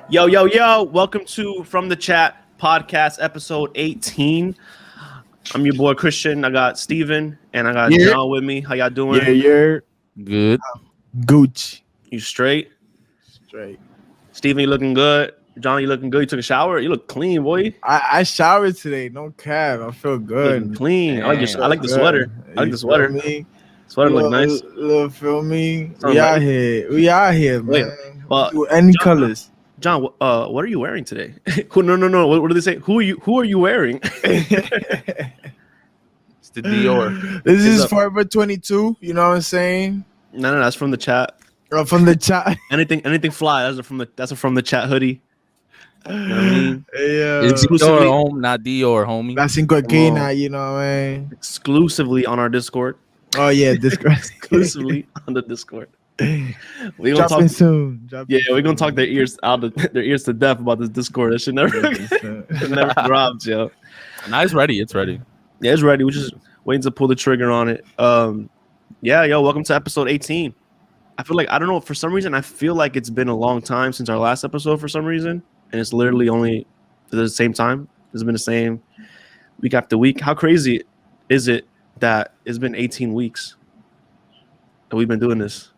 Yo. Welcome to From the Chat Podcast, episode 18. I'm your boy Christian. I got Steven and I got John with me. How y'all doing? Yeah. Good. Gucci. You straight? Straight. Steven, you looking good? John, you looking good? You took a shower? You look clean, boy. I showered today. No cap. I feel good. Looking clean. I like the Good. sweater. I like the sweater. Me? Sweater look nice. Feel me? Sound We like- out here. We out here, Wait, man. Any John- colors. John, what are you wearing today? No. What do they say? Who are you wearing? It's the Dior. This is up? Forever 22. You know what I'm saying? No, that's from the chat. From the chat. Anything fly. That's a from the chat hoodie. You know what I mean? Yeah. It's Exclusively- Dior, home, not Dior, homie. That's in Coquina, you know what I mean? Exclusively on our Discord. Oh, yeah. This Exclusively on the Discord. We gonna Dropping talk. soon. Yeah, we're gonna talk their ears to death about this Discord. That shit never, it never drops, yo. Nah, it's ready. It's ready. Yeah, it's ready. We're just waiting to pull the trigger on it. Welcome to episode 18. I feel like, I don't know, for some reason I feel like it's been a long time since our last episode for some reason, and it's literally only the same time. It's been the same week after week. How crazy is it that it's been 18 weeks that we've been doing this?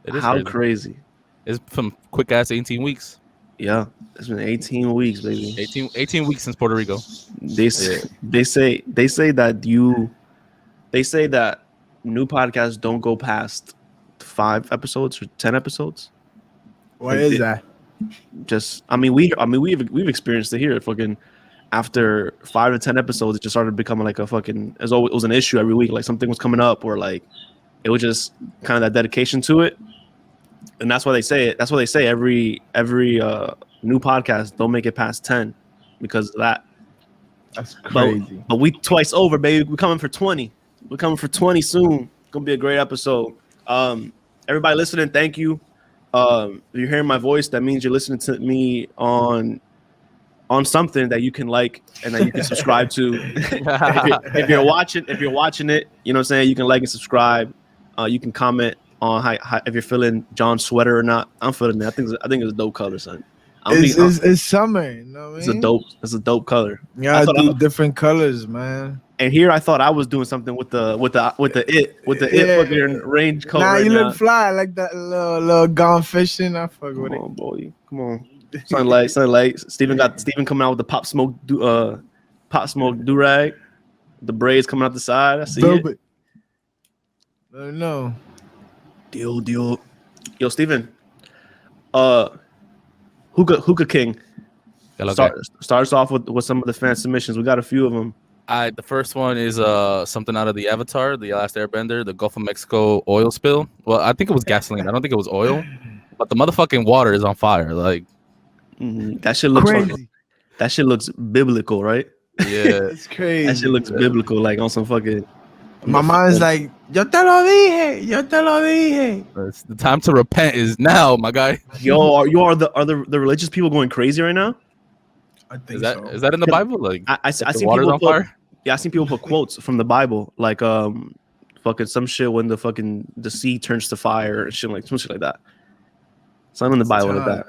It is How crazy. It's from quick ass 18 weeks. Yeah, it's been 18 weeks, baby. 18 weeks since Puerto Rico. They say that new podcasts don't go past 5 episodes or 10 episodes. What is that? We've experienced it here. Fucking after 5 to 10 episodes, it just started becoming like a fucking, it was an issue every week. Like something was coming up, or like it was just kind of that dedication to it. And that's why they say it. That's why they say every new podcast don't make it past 10 because of that. That's crazy. But we twice over, baby. We're coming for 20. We're coming for 20 soon. It's gonna be a great episode. Everybody listening, thank you. If you're hearing my voice, that means you're listening to me on something that you can like and that you can subscribe to. if you're watching it, you know what I'm saying, you can like and subscribe. You can comment on how if you're feeling John's sweater or not. I'm feeling it. I think it's a dope color, son. It's summer, you know what I mean? It's a dope color. Yeah, I do different colors, man. And here I thought I was doing something with the fucking range coat. Nah, right you now. look fly like that little gone fishing. I fuck with Come it. on, boy. Come on. Sunlight. Steven coming out with the pop smoke do rag. The braids coming out the side. I see it. No. Deal. Yo, Steven. Hookah King. Starts off with some of the fan submissions. We got a few of them. The first one is something out of the Avatar, the Last Airbender, the Gulf of Mexico oil spill. Well, I think it was gasoline. I don't think it was oil, but the motherfucking water is on fire. Like that shit looks crazy. That shit looks biblical, right? Yeah, It's crazy. That shit looks biblical, like on some fucking. My mind's like, yo te lo dije. it's the time to repent is now, my guy. Yo, are the religious people going crazy right now? I think Is that so. is that in the Bible? Like I the seen water's people on put, fire. Yeah, I seen people put quotes from the Bible, like fucking some shit when the sea turns to fire and some shit like that. Something in the Bible like that.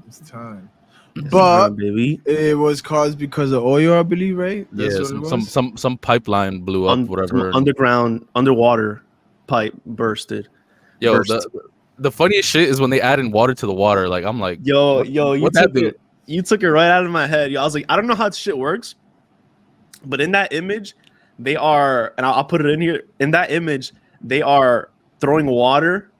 It's time. It's But time, baby. it was caused because of oil, I believe, right? Yeah, That's what it was? some pipeline blew up, whatever. Some underwater pipe bursted. Yo, burst. the funniest shit is when they add in water to the water. Like I'm like, Yo, you took it right out of my head. Yo, I was like, I don't know how this shit works, but in that image, they are, and I'll put it in here. In that image, they are throwing water,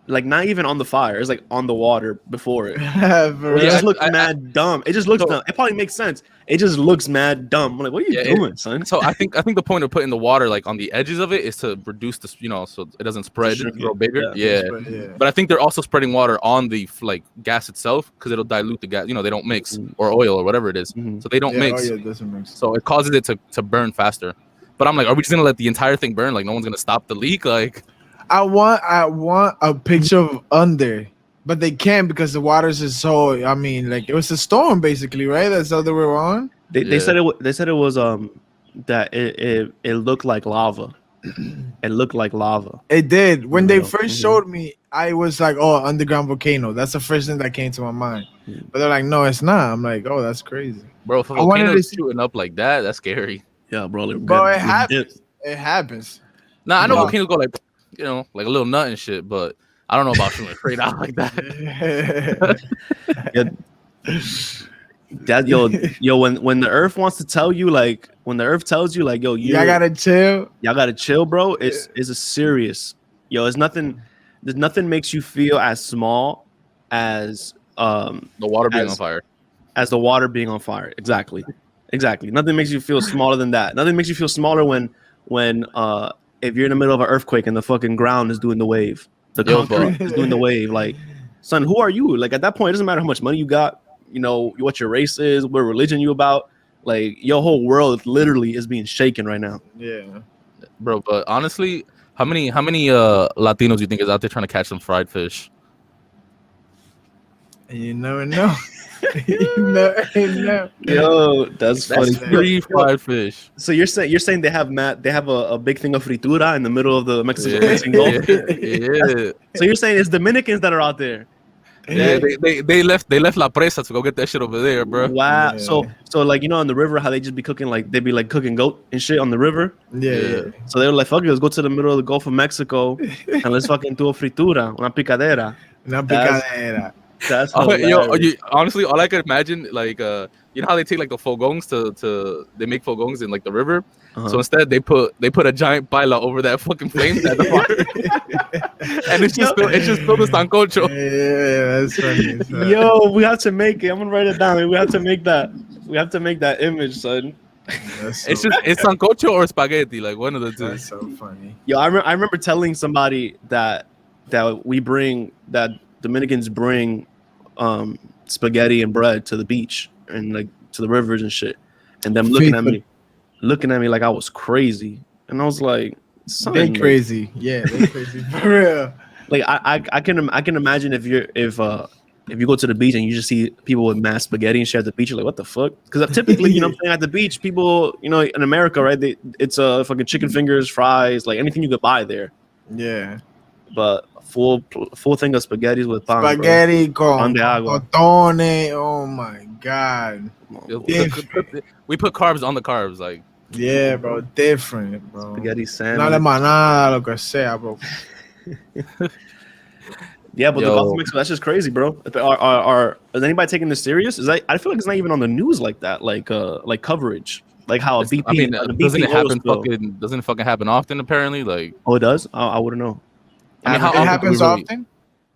like not even on the fire. It's like on the water before it. For It real. just looks mad dumb. It just looks dumb. It probably makes sense. It just looks mad dumb. I'm like, what are you doing, son? So I think the point of putting the water like on the edges of it is to reduce this, so it doesn't spread and grow bigger. Yeah. But I think they're also spreading water on the like gas itself because it'll dilute the gas. They don't mix or oil or whatever it is. So they don't mix. Oh, yeah, it doesn't mix. So it causes it to burn faster. But I'm like, are we just gonna let the entire thing burn? Like no one's gonna stop the leak? Like I want a picture of under, but they can't because the waters is so. I mean, like it was a storm basically, right? That's all they were on. They said it was that it looked like lava. it looked like lava. It did. When they first showed me, I was like, "Oh, underground volcano." That's the first thing that came to my mind. But they're like, "No, it's not." I'm like, "Oh, that's crazy, bro." If a volcano's shooting up like that, that's scary. Yeah, bro. Bro, it happens. It happens. Nah, I know volcanoes go like, like a little nut and shit, but I don't know about shooting straight out like that. Yo, when the earth wants to tell you, like, when the earth tells you, like, yo, y'all gotta chill, bro. It's a serious, there's nothing makes you feel as small as the water being on fire. As the water being on fire. Exactly. Nothing makes you feel smaller than that. Nothing makes you feel smaller when if you're in the middle of an earthquake and the fucking ground is doing the wave, the concrete is doing the wave. Like, son, who are you? Like, at that point, it doesn't matter how much money you got. What your race is, what religion you about. Like, your whole world literally is being shaken right now. Yeah, bro. But honestly, how many Latinos do you think is out there trying to catch some fried fish? You never know. You never know. Yo, that's funny. Free fried fish. So you're saying they have a big thing of fritura in the middle of the Mexican Gulf? Yeah. So you're saying it's Dominicans that are out there? Yeah, they left La Presa to go get that shit over there, bro. Wow. Yeah. So like, on the river, how they just be cooking, like they'd be like cooking goat and shit on the river. Yeah. So they were like, fuck it, let's go to the middle of the Gulf of Mexico and let's fucking do a fritura, una picadera. That's honestly, all I could imagine, like, you know how they take like the fogongs they make fogongs in like the river. So instead they put a giant paila over that fucking flame at the fire, and it's just still the sancocho. Yeah, that's funny. Yo, we have to make it. I'm gonna write it down. We have to make that. We have to make that image, son. It's sancocho or spaghetti, like one of the two. That's so funny. Yo, I remember telling somebody that Dominicans bring spaghetti and bread to the beach and like to the rivers and shit, and them looking at me like I was crazy, and I was like, "They crazy, yeah, they crazy for real." Like I can imagine if you go to the beach and you just see people with mass spaghetti and shit at the beach, you're like, what the fuck? Because typically, what I'm saying, at the beach, people, in America, right? It's fucking chicken fingers, fries, like anything you could buy there. Yeah. But full thing of spaghettis with pan, spaghetti con cotone. Oh my god. We put carbs on the carbs, like. Yeah, bro, different, bro. Spaghetti sandwich. Una limonada, lo que sea, bro. Yeah, but the Gulf of Mexico, that's just crazy, bro. Is anybody taking this serious? I feel like it's not even on the news like that, like coverage, like how a BP. I mean, doesn't it fucking happen often? Apparently, like. Oh, it does. I wouldn't know. I mean, how it happens often?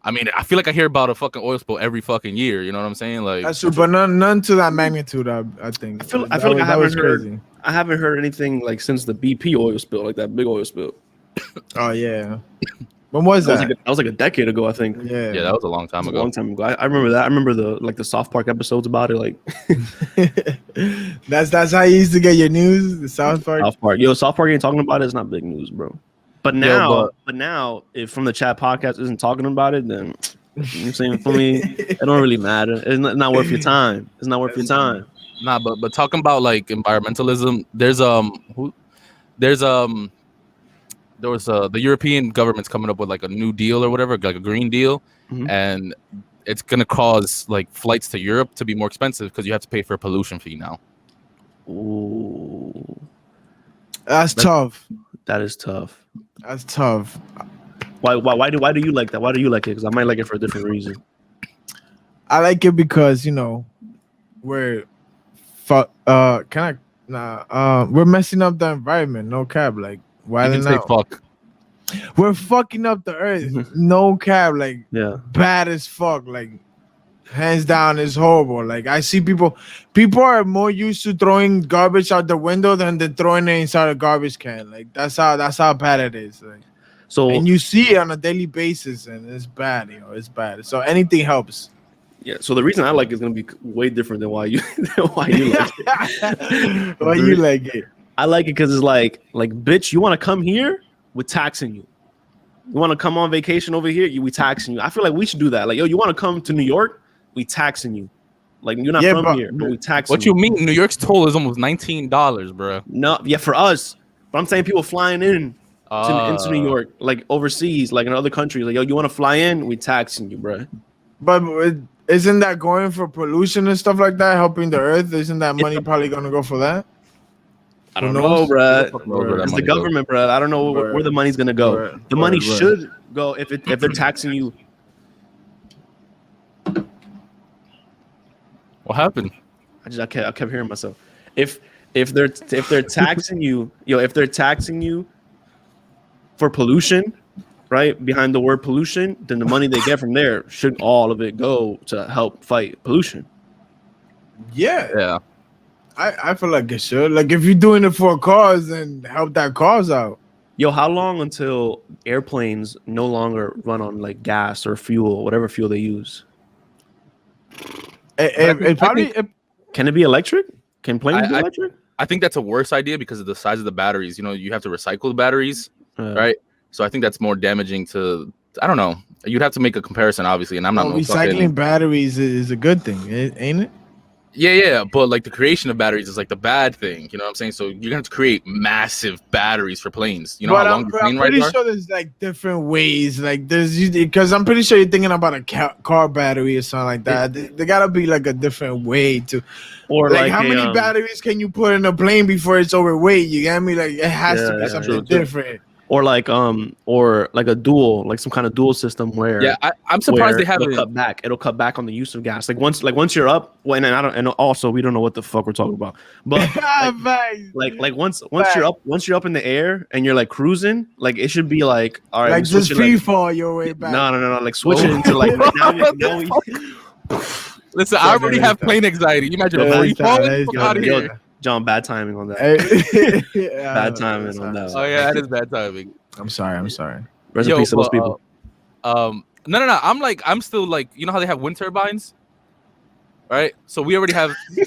I mean, I feel like I hear about a fucking oil spill every fucking year. You know what I'm saying? Like, that's true, but none to that magnitude. I think. I feel like I haven't heard anything like since the BP oil spill, like that big oil spill. Oh yeah. When was that? That was like a decade ago, I think. Yeah, that was a long time ago. I remember that. I remember the South Park episodes about it. Like, that's how you used to get your news. The South Park. South Park ain't talking about it. It's not big news, bro. But now, if From the Chat podcast isn't talking about it, then I'm saying, for me, it don't really matter. It's not worth your time. It's not worth your time. Nah, but talking about like environmentalism, there was the European government's coming up with like a new deal or whatever, like a green deal, and it's gonna cause like flights to Europe to be more expensive because you have to pay for a pollution fee now. Ooh, that's tough. That is tough. That's tough. Why do you like that? Why do you like it? Because I might like it for a different reason. I like it because we're we're messing up the environment. No cap, like. Why you can say fuck. We're fucking up the earth. No cap, like bad as fuck. Like hands down, is horrible. Like I see people are more used to throwing garbage out the window than they're throwing it inside a garbage can. Like that's how bad it is. Like, and you see it on a daily basis, and it's bad. It's bad. So anything helps. Yeah. So the reason I like it is gonna be way different than why you like it. Why you like it? I like it because it's like, bitch, you want to come here? We're taxing you. You want to come on vacation over here? We taxing you. I feel like we should do that. Like, yo, you want to come to New York? We taxing you. Like, you're not from here, but we taxing you. What you mean? New York's toll is almost $19, bro. No, yeah, for us. But I'm saying people flying in Into New York, like overseas, like in other countries. Like, yo, you want to fly in? We taxing you, bro. But isn't that going for pollution and stuff like that, helping the earth? Isn't that money probably gonna go for that? I don't know, bro. It's the government, bro. I don't know where the money's gonna go. The money should go if they're taxing you. What happened? I kept hearing myself. If they're taxing you, if they're taxing you for pollution, right? Behind the word pollution, then the money they get from there should all of it go to help fight pollution. Yeah. I feel like it should. Like if you're doing it for a cause, then help that cause out. Yo, how long until airplanes no longer run on like gas or fuel, whatever fuel they use? Can it be electric? Can planes be electric? I think that's a worse idea because of the size of the batteries. You know, you have to recycle the batteries, right? So I think that's more damaging to. I don't know. You'd have to make a comparison, obviously, and I'm not. Recycling batteries is a good thing, ain't it? Yeah, but like the creation of batteries is like the bad thing. You know what I'm saying? So you're gonna have to create massive batteries for planes. You know how long the plane rides are? I'm pretty sure there's like different ways. Like there's because I'm pretty sure you're thinking about a car battery or something like that. There gotta be like a different way to. Or like how many batteries can you put in a plane before it's overweight? You get me? Like it has to be something different. Or like a dual, like some kind of dual system where I'm surprised they haven't cut back. It'll cut back on the use of gas. Like once you're up, and also we don't know what the fuck we're talking about. But like once you're up in the air and you're like cruising, like it should be like all right, like just free fall your way back. No, like switching into like now we Listen, I already have plane anxiety. You imagine a free fall out of here. John, bad timing on that. Bad timing on that. Oh yeah, that is bad timing. I'm sorry. Rest in peace to those people. No. I'm still like, you know how they have wind turbines, right? So we already have. You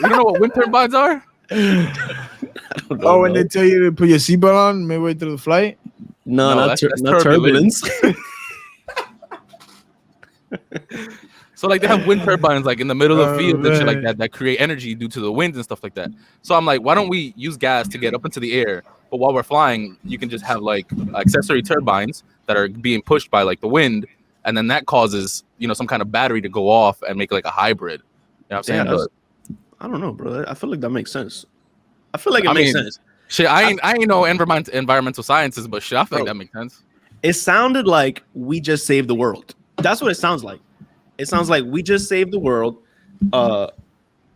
don't know what wind turbines are? When they tell you to put your seatbelt on midway through the flight? No, not turbulence. So like they have wind turbines like in the middle of the field and shit like that create energy due to the winds and stuff like that. So I'm like, why don't we use gas to get up into the air? But while we're flying, you can just have like accessory turbines that are being pushed by like the wind, and then that causes some kind of battery to go off and make like a hybrid. You know what I'm saying? I don't know, bro. I feel like that makes sense. I feel like it makes sense. Shit, I ain't know environmental sciences, but shit, I feel like that makes sense. It sounded like we just saved the world. That's what it sounds like. It sounds like we just saved the world out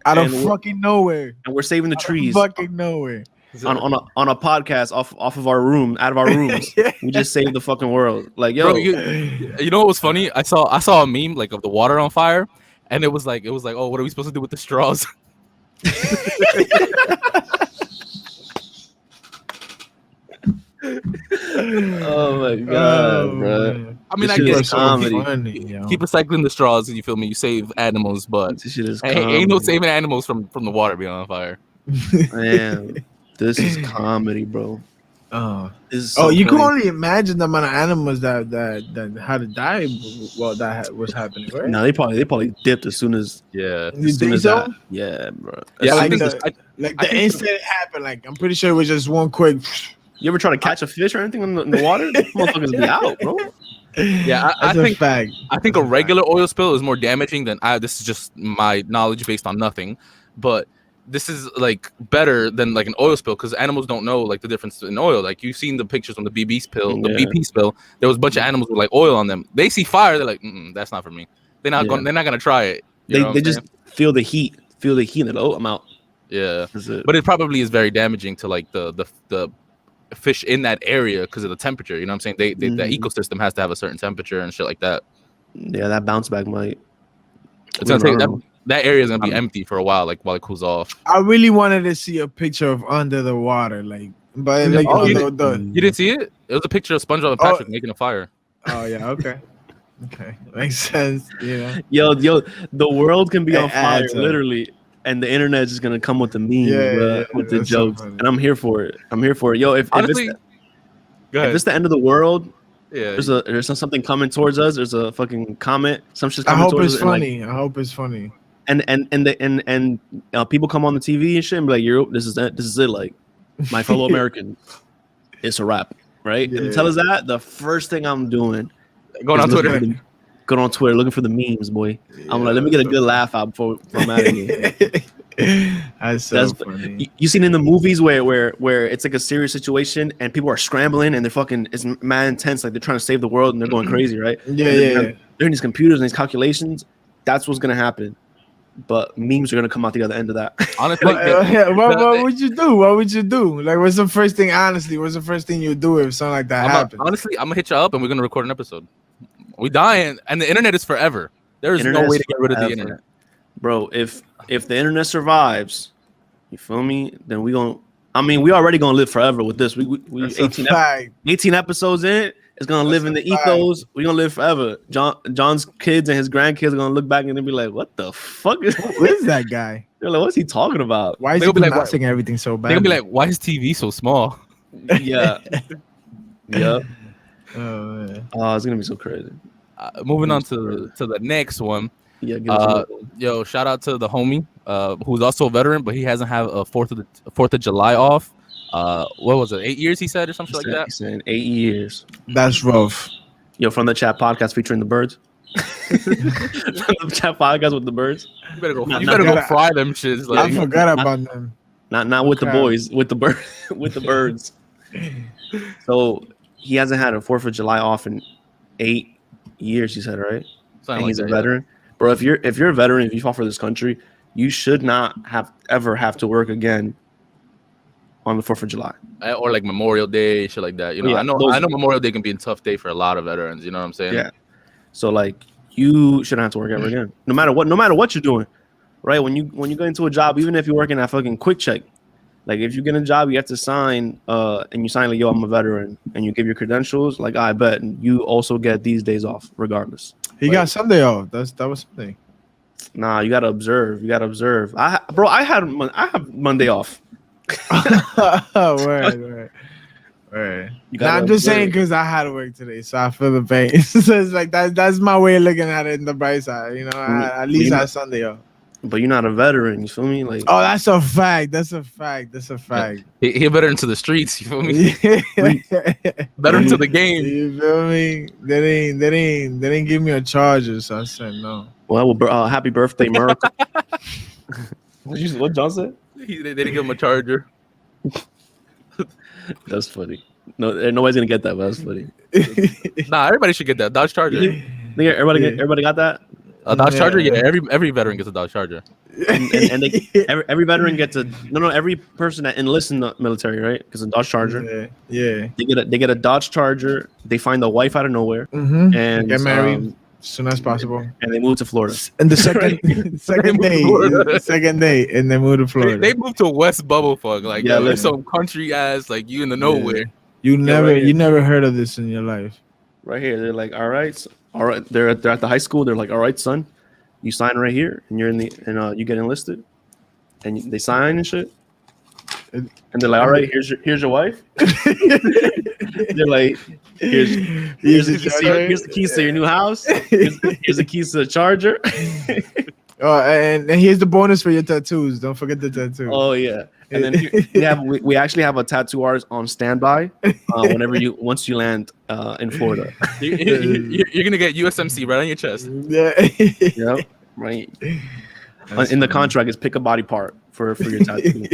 of fucking nowhere, and we're saving the trees fucking nowhere on a podcast off of our room, out of our rooms. We just saved the fucking world. Like, yo, bro, you know what was funny? I saw a meme like of the water on fire, and it was like, oh, what are we supposed to do with the straws? Oh my god, bro. Man. I mean, I guess keep recycling the straws, and you feel me? You save animals, but this shit is ain't no saving animals from the water being on fire. Man, this is comedy, bro. You can only imagine the amount of animals that had to die while that was happening, right? No, they probably dipped as soon as You think so? Yeah, bro. Yeah, like the instant it happened, like I'm pretty sure it was just one quick. You ever try to catch a fish or anything in the water? Motherfuckers be out, bro. Yeah, I think a regular oil spill is more damaging than this is just my knowledge based on nothing, but this is like better than like an oil spill because animals don't know like the difference in oil. Like you've seen the pictures from the BP spill. There was a bunch of animals with like oil on them. They see fire, they're like, that's not for me. They're not gonna try it. They just feel the heat. And oh, I'm out. Yeah, but it probably is very damaging to like the fish in that area because of the temperature. You know what I'm saying? The ecosystem has to have a certain temperature and shit like that. Yeah, that bounce back might. It's gonna take that area is gonna be empty for a while, like while it cools off. I really wanted to see a picture of under the water, like, but like you didn't see it? It was a picture of SpongeBob and Patrick making a fire. Oh yeah, okay, makes sense. Yo, the world can be on fire, literally. And the internet is just gonna come with the meme, with the jokes, and I'm here for it. Yo, if it's the end of the world, there's something coming towards us. There's a fucking comet. Some shit's coming towards us. I hope it's funny. And people come on the TV and shit and be like, this is it. Like, my fellow American, it's a wrap. right? And tell us that the first thing I'm doing, going on Twitter. Go on Twitter looking for the memes, boy. I'm like, let me get a good laugh out before I'm out of here. That's funny. You seen in the movies where it's like a serious situation and people are scrambling and it's mad intense, like they're trying to save the world and they're going crazy, right? Yeah. They're in these computers and these calculations. That's what's gonna happen. But memes are gonna come out the other end of that. Honestly, what would you do? What would you do? Like, what's the first thing? Honestly, what's the first thing you do if something like that happens? Honestly, I'm gonna hit you up and we're gonna record an episode. We dying, and the internet is forever. There is no way to get rid of the internet, bro. If the internet survives, you feel me? Then we already gonna live forever with this. We 18 episodes in. It's gonna live in the ethos. We're gonna live forever. John's kids and his grandkids are gonna look back and they'll be like, "What the fuck is that guy?" They're like, "What's he talking about? Why is he pronouncing everything so bad?" They're gonna be like, "Why is TV so small?" Yeah. Yep. Oh, it's gonna be so crazy. Moving on to the next one. Yeah. Yo, shout out to the homie who's also a veteran, but he hasn't had a 4th of July off. What was it? 8 years he said, or something like that. He said 8 years. That's rough. Yo, from the chat podcast featuring the birds. From the chat podcast with the birds. You better go fry them shits. Like, I forgot about them. Not with the boys, with the birds. So he hasn't had a 4th of July off in 8 years. He said, right? And he's a veteran, bro. If you're a veteran, if you fought for this country, you should not ever have to work again on the 4th of July or like Memorial Day, shit like that. You know, yeah, I know Memorial Day can be a tough day for a lot of veterans. You know what I'm saying? Yeah. So like, you shouldn't have to work ever again, no matter what you're doing, right? When you go into a job, even if you're working at fucking Quick Check, like if you get a job, you have to sign, and you sign like, yo, I'm a veteran, and you give your credentials. Like, I bet you also get these days off, regardless. He got Sunday off. That was something. Nah, you gotta observe. I have Monday off. Word. I'm just saying because I had to work today, so I feel the pain. So it's like that's my way of looking at it in the bright side. You know, at least I had Sunday off. But you're not a veteran, you feel me? Like, oh, that's a fact. He veteran to the streets, you feel me? Veteran to the game. You feel me? They didn't give me a charger, so I said no. Well, happy birthday, Merc. What John said? They didn't give him a charger. That's funny. No, nobody's gonna get that, but that's funny. Nah, everybody should get that Dodge Charger. Everybody got that. A Dodge Charger, yeah. Every veteran gets a Dodge Charger, and every veteran gets every person that enlists in the military, right? Because a Dodge Charger, yeah. They get a Dodge Charger. They find a wife out of nowhere, and get married as soon as possible, and they move to Florida. And the second day, and they move to Florida. They moved to West Bubblefuck, like there's some country ass, like you in the nowhere. You never heard of this in your life. Right here, they're like, all right. They're at the high school. They're like, all right, son, you sign right here, and you get enlisted, and they sign and shit. And they're like, all right, here's your wife. They're like, here's the keys to your new house. Here's the keys to the charger. Oh, and here's the bonus for your tattoos. Don't forget the tattoo. Oh yeah. And then we actually have a tattoo artist on standby once you land in Florida. You're gonna get USMC right on your chest. Yeah. Yep. Right. In the contract is pick a body part for your tattoo.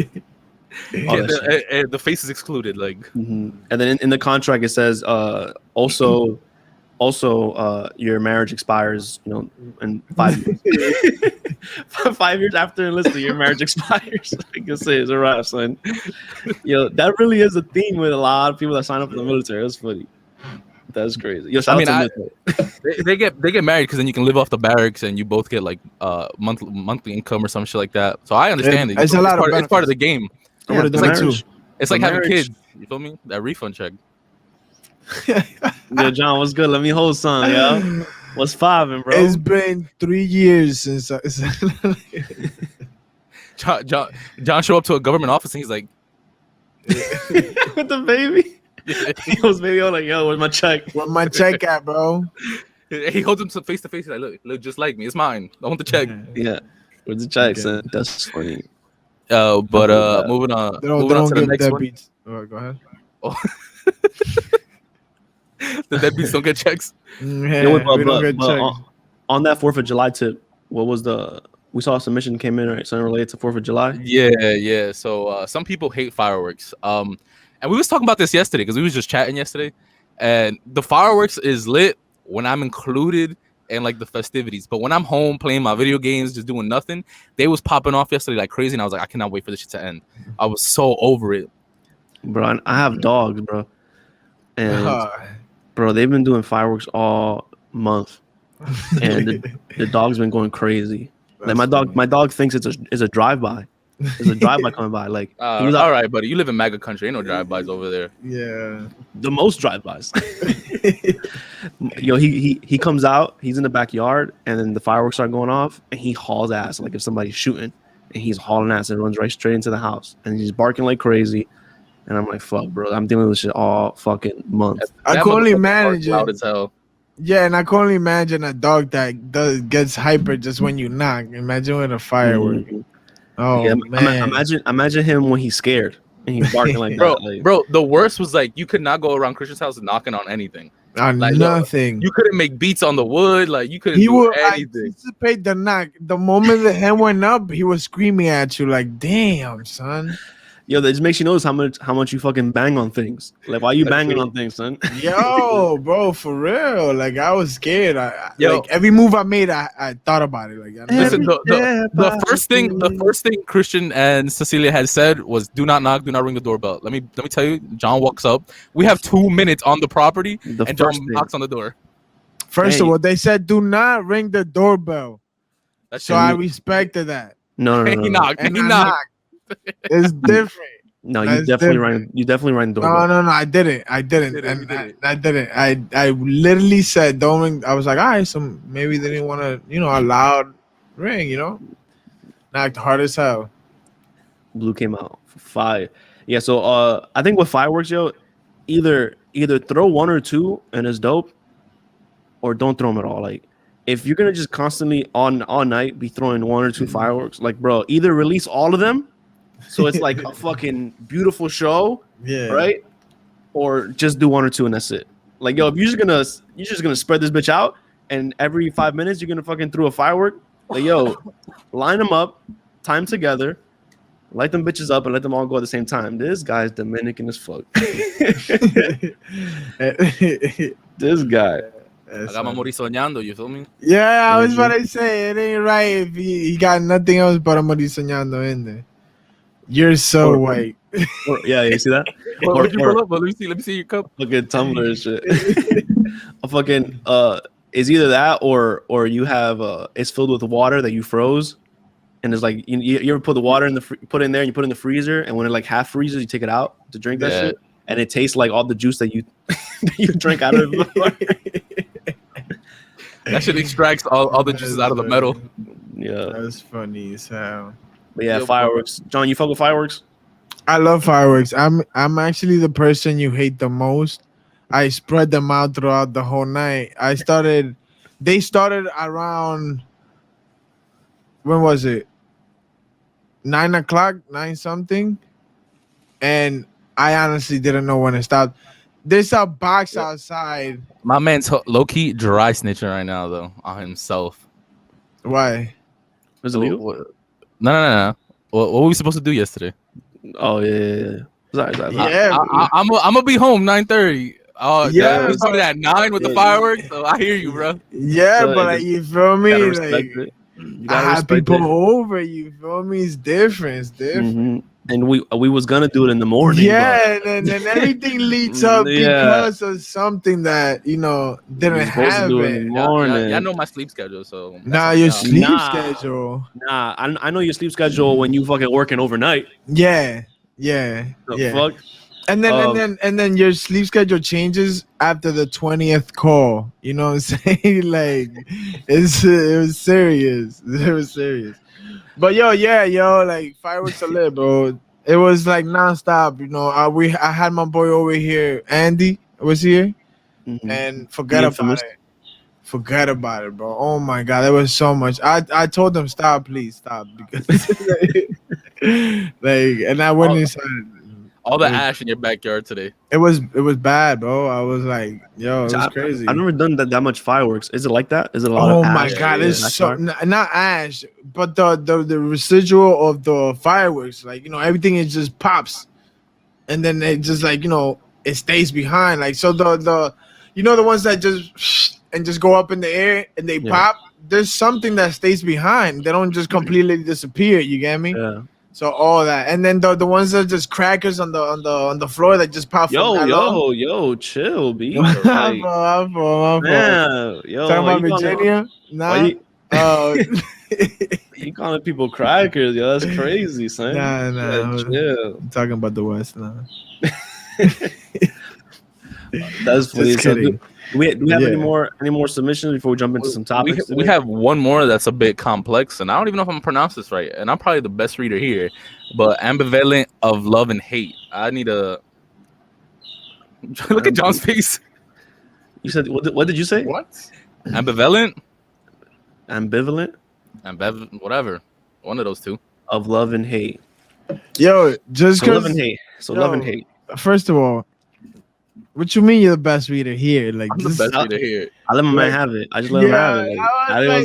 The face is excluded, like. Mm-hmm. And then in the contract it says also your marriage expires, in 5 years. 5 years after enlisting, your marriage expires. I can say it's a wrap, son. That really is a theme with a lot of people that sign up for the military. That's funny. That's crazy. They get married because then you can live off the barracks and you both get like monthly income or some shit like that. So I understand it. It's part of the game. Yeah, it's like having kids. You feel me? That refund check. Yo, John, what's good? Let me hold some, yo. What's poppin', bro? It's been 3 years since John show up to a government office and he's like, with the baby. He was baby. I'm like, yo, where's my check? Where's my check at, bro? He holds him face to face. He's like, look, just like me. It's mine. I want the check. Yeah, where's the check, son? That's funny. But moving on. Moving on to the next one. All right, go ahead. Oh. The deadbeats don't get checks. Yeah, we don't get checks. On that 4th of July tip, what was we saw a submission came in, right? Something related to 4th of July. Yeah. So some people hate fireworks. And we was talking about this yesterday because we was just chatting yesterday. And the fireworks is lit when I'm included in like the festivities. But when I'm home playing my video games, just doing nothing, they was popping off yesterday like crazy. And I was like, I cannot wait for this shit to end. I was so over it. Bro, I have dogs, bro. And bro, they've been doing fireworks all month. And the dog's been going crazy. Like my dog thinks it's a drive-by. There's a drive-by coming by. Like, all right, buddy. You live in MAGA country. Ain't no drive-bys over there. Yeah. The most drive-bys. Yo, he comes out. He's in the backyard, and then the fireworks start going off, and he hauls ass. Like if somebody's shooting, and he's hauling ass and runs right straight into the house, and he's barking like crazy. And I'm like, fuck, bro. I'm dealing with this shit all fucking month. I can only manage it. Loud as hell. Yeah, and I can only imagine a dog that gets hyper just when you knock. Imagine with a firework. Mm-hmm. Oh yeah, man! Imagine him when he's scared and he's barking like that. Like, bro, the worst was like you could not go around Christian's house knocking on anything. On like, nothing. You couldn't make beats on the wood. Like you couldn't do anything. Anticipate the knock. The moment the hand went up, he was screaming at you like, "Damn, son." Yo, that just makes you notice how much you fucking bang on things. Like, why are you banging on things, son? Yo, bro, for real. Like, I was scared. Like every move I made, I thought about it. Like, listen, the first thing Christian and Cecilia had said was, "Do not knock, do not ring the doorbell." Let me tell you. John walks up. We have 2 minutes on the property, and John knocks on the door. First of all, they said, "Do not ring the doorbell." So I respected that. No. He knocked. He knocked. It's different. No, you definitely rang the doorbell. No, I didn't. I didn't. I literally said don't ring. I was like, all right, so maybe they didn't want to, a loud ring, knocked hard as hell. Blue came out for fire. Yeah, so I think with fireworks, yo, either throw 1 or 2 and it's dope, or don't throw them at all. Like, if you're gonna just constantly all night be throwing 1 or 2 fireworks, like, bro, either release all of them. So it's like a fucking beautiful show, right? Or just do 1 or 2 and that's it. Like, yo, if you're just gonna spread this bitch out, and every 5 minutes you're gonna fucking throw a firework, like, yo, line them up, time together, light them bitches up, and let them all go at the same time. This guy's Dominican as fuck. This guy. You feel me? Yeah, I was about to say it ain't right if he got nothing else but a morir soñando in there. You're so white. Yeah, you see that? Let me see your cup. Fucking tumbler and shit. A fucking is either that or you have it's filled with water that you froze, and it's like you ever put the water put in there and you put it in the freezer, and when it like half freezes, you take it out to drink that shit, and it tastes like all the juice that you drink out of it. That shit extracts all the juices out of the metal. Yeah, that's funny as hell. But yeah, fireworks. John, you fuck with fireworks? I love fireworks. I'm actually the person you hate the most. I spread them out throughout the whole night. They started around, when was it? 9 o'clock, 9 something. And I honestly didn't know when it stopped. There's a box outside. My man's low-key dry snitching right now, though, on himself. Why? Was it legal? No. What were we supposed to do yesterday? Oh yeah. Sorry. I'm gonna be home 9:30. Oh yeah, we started at 9 with the fireworks. So I hear you, bro. Yeah, but like, you feel me? Like, I have people over. You feel me? It's different. It's different. Mm-hmm. And we was gonna do it in the morning. Yeah, and then everything leads up because of something that didn't happen. In the morning. Yeah, I know my sleep schedule. So your sleep schedule. Nah, I know your sleep schedule when you fucking working overnight. Yeah. Fuck. And then your sleep schedule changes after the 20th call. You know what I'm saying? Like, it was serious. It was serious. But like, fireworks are lit, bro. It was like nonstop. I had my boy over here, Andy was here, and forget about it, bro. Oh my god, there was so much. I told them please stop, because like, and I went inside. All the ash in your backyard today. It was bad, bro. I was like, yo, it's crazy. I've never done that much fireworks. Is it like that? Is it a lot of ash? Oh my god, it's so not ash, but the residual of the fireworks, like everything is just pops, and then it just like it stays behind. Like so the the ones that just go up in the air and they pop. There's something that stays behind. They don't just completely disappear. You get me? Yeah. So all that, and then the ones that are just crackers on the floor that just pop. Yo, chill, B. Yeah, yo, talking about Virginia? Nah. You calling people crackers? Yo, that's crazy, son. Nah. Chill. I'm talking about the West now. That's funny. Do we have any more submissions before we jump into some topics? We have one more that's a bit complex, and I don't even know if I'm gonna pronounce this right. And I'm probably the best reader here, but ambivalent of love and hate. I need a look at John's face. You said what did you say? What? Ambivalent, whatever. One of those two. Of love and hate. Yo, just love and hate. Love and hate. First of all, what you mean you're the best reader here? Like I'm the best reader here. I let my man have it. I just let him have it. I'm the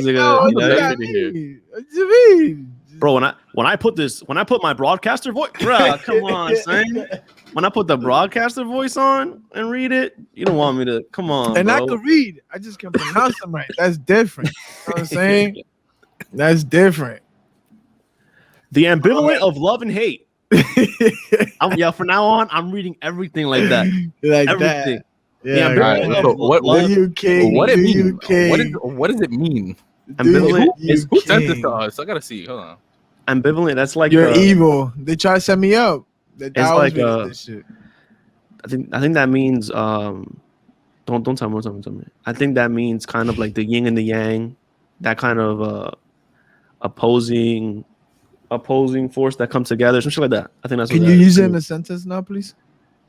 best reader here. What you mean? Bro, when I put my broadcaster voice, bro, come on, son. When I put the broadcaster voice on and read it, you don't want me to come on. And bro. I can read. I just can't pronounce them right. That's different. You know what I'm saying? That's different. The ambivalent of love and hate. From now on, I'm reading everything like that. Like everything. That. Yeah. Right. So what does it mean? Ambivalent is who sent this to us? I gotta see. Hold on. Ambivalent. That's like you're evil. They try to set me up. It's like this shit. I think that means don't tell me. I think that means kind of like the yin and the yang, that kind of opposing force that comes together, some shit like that. I think that's. Can you use it in a sentence now, please?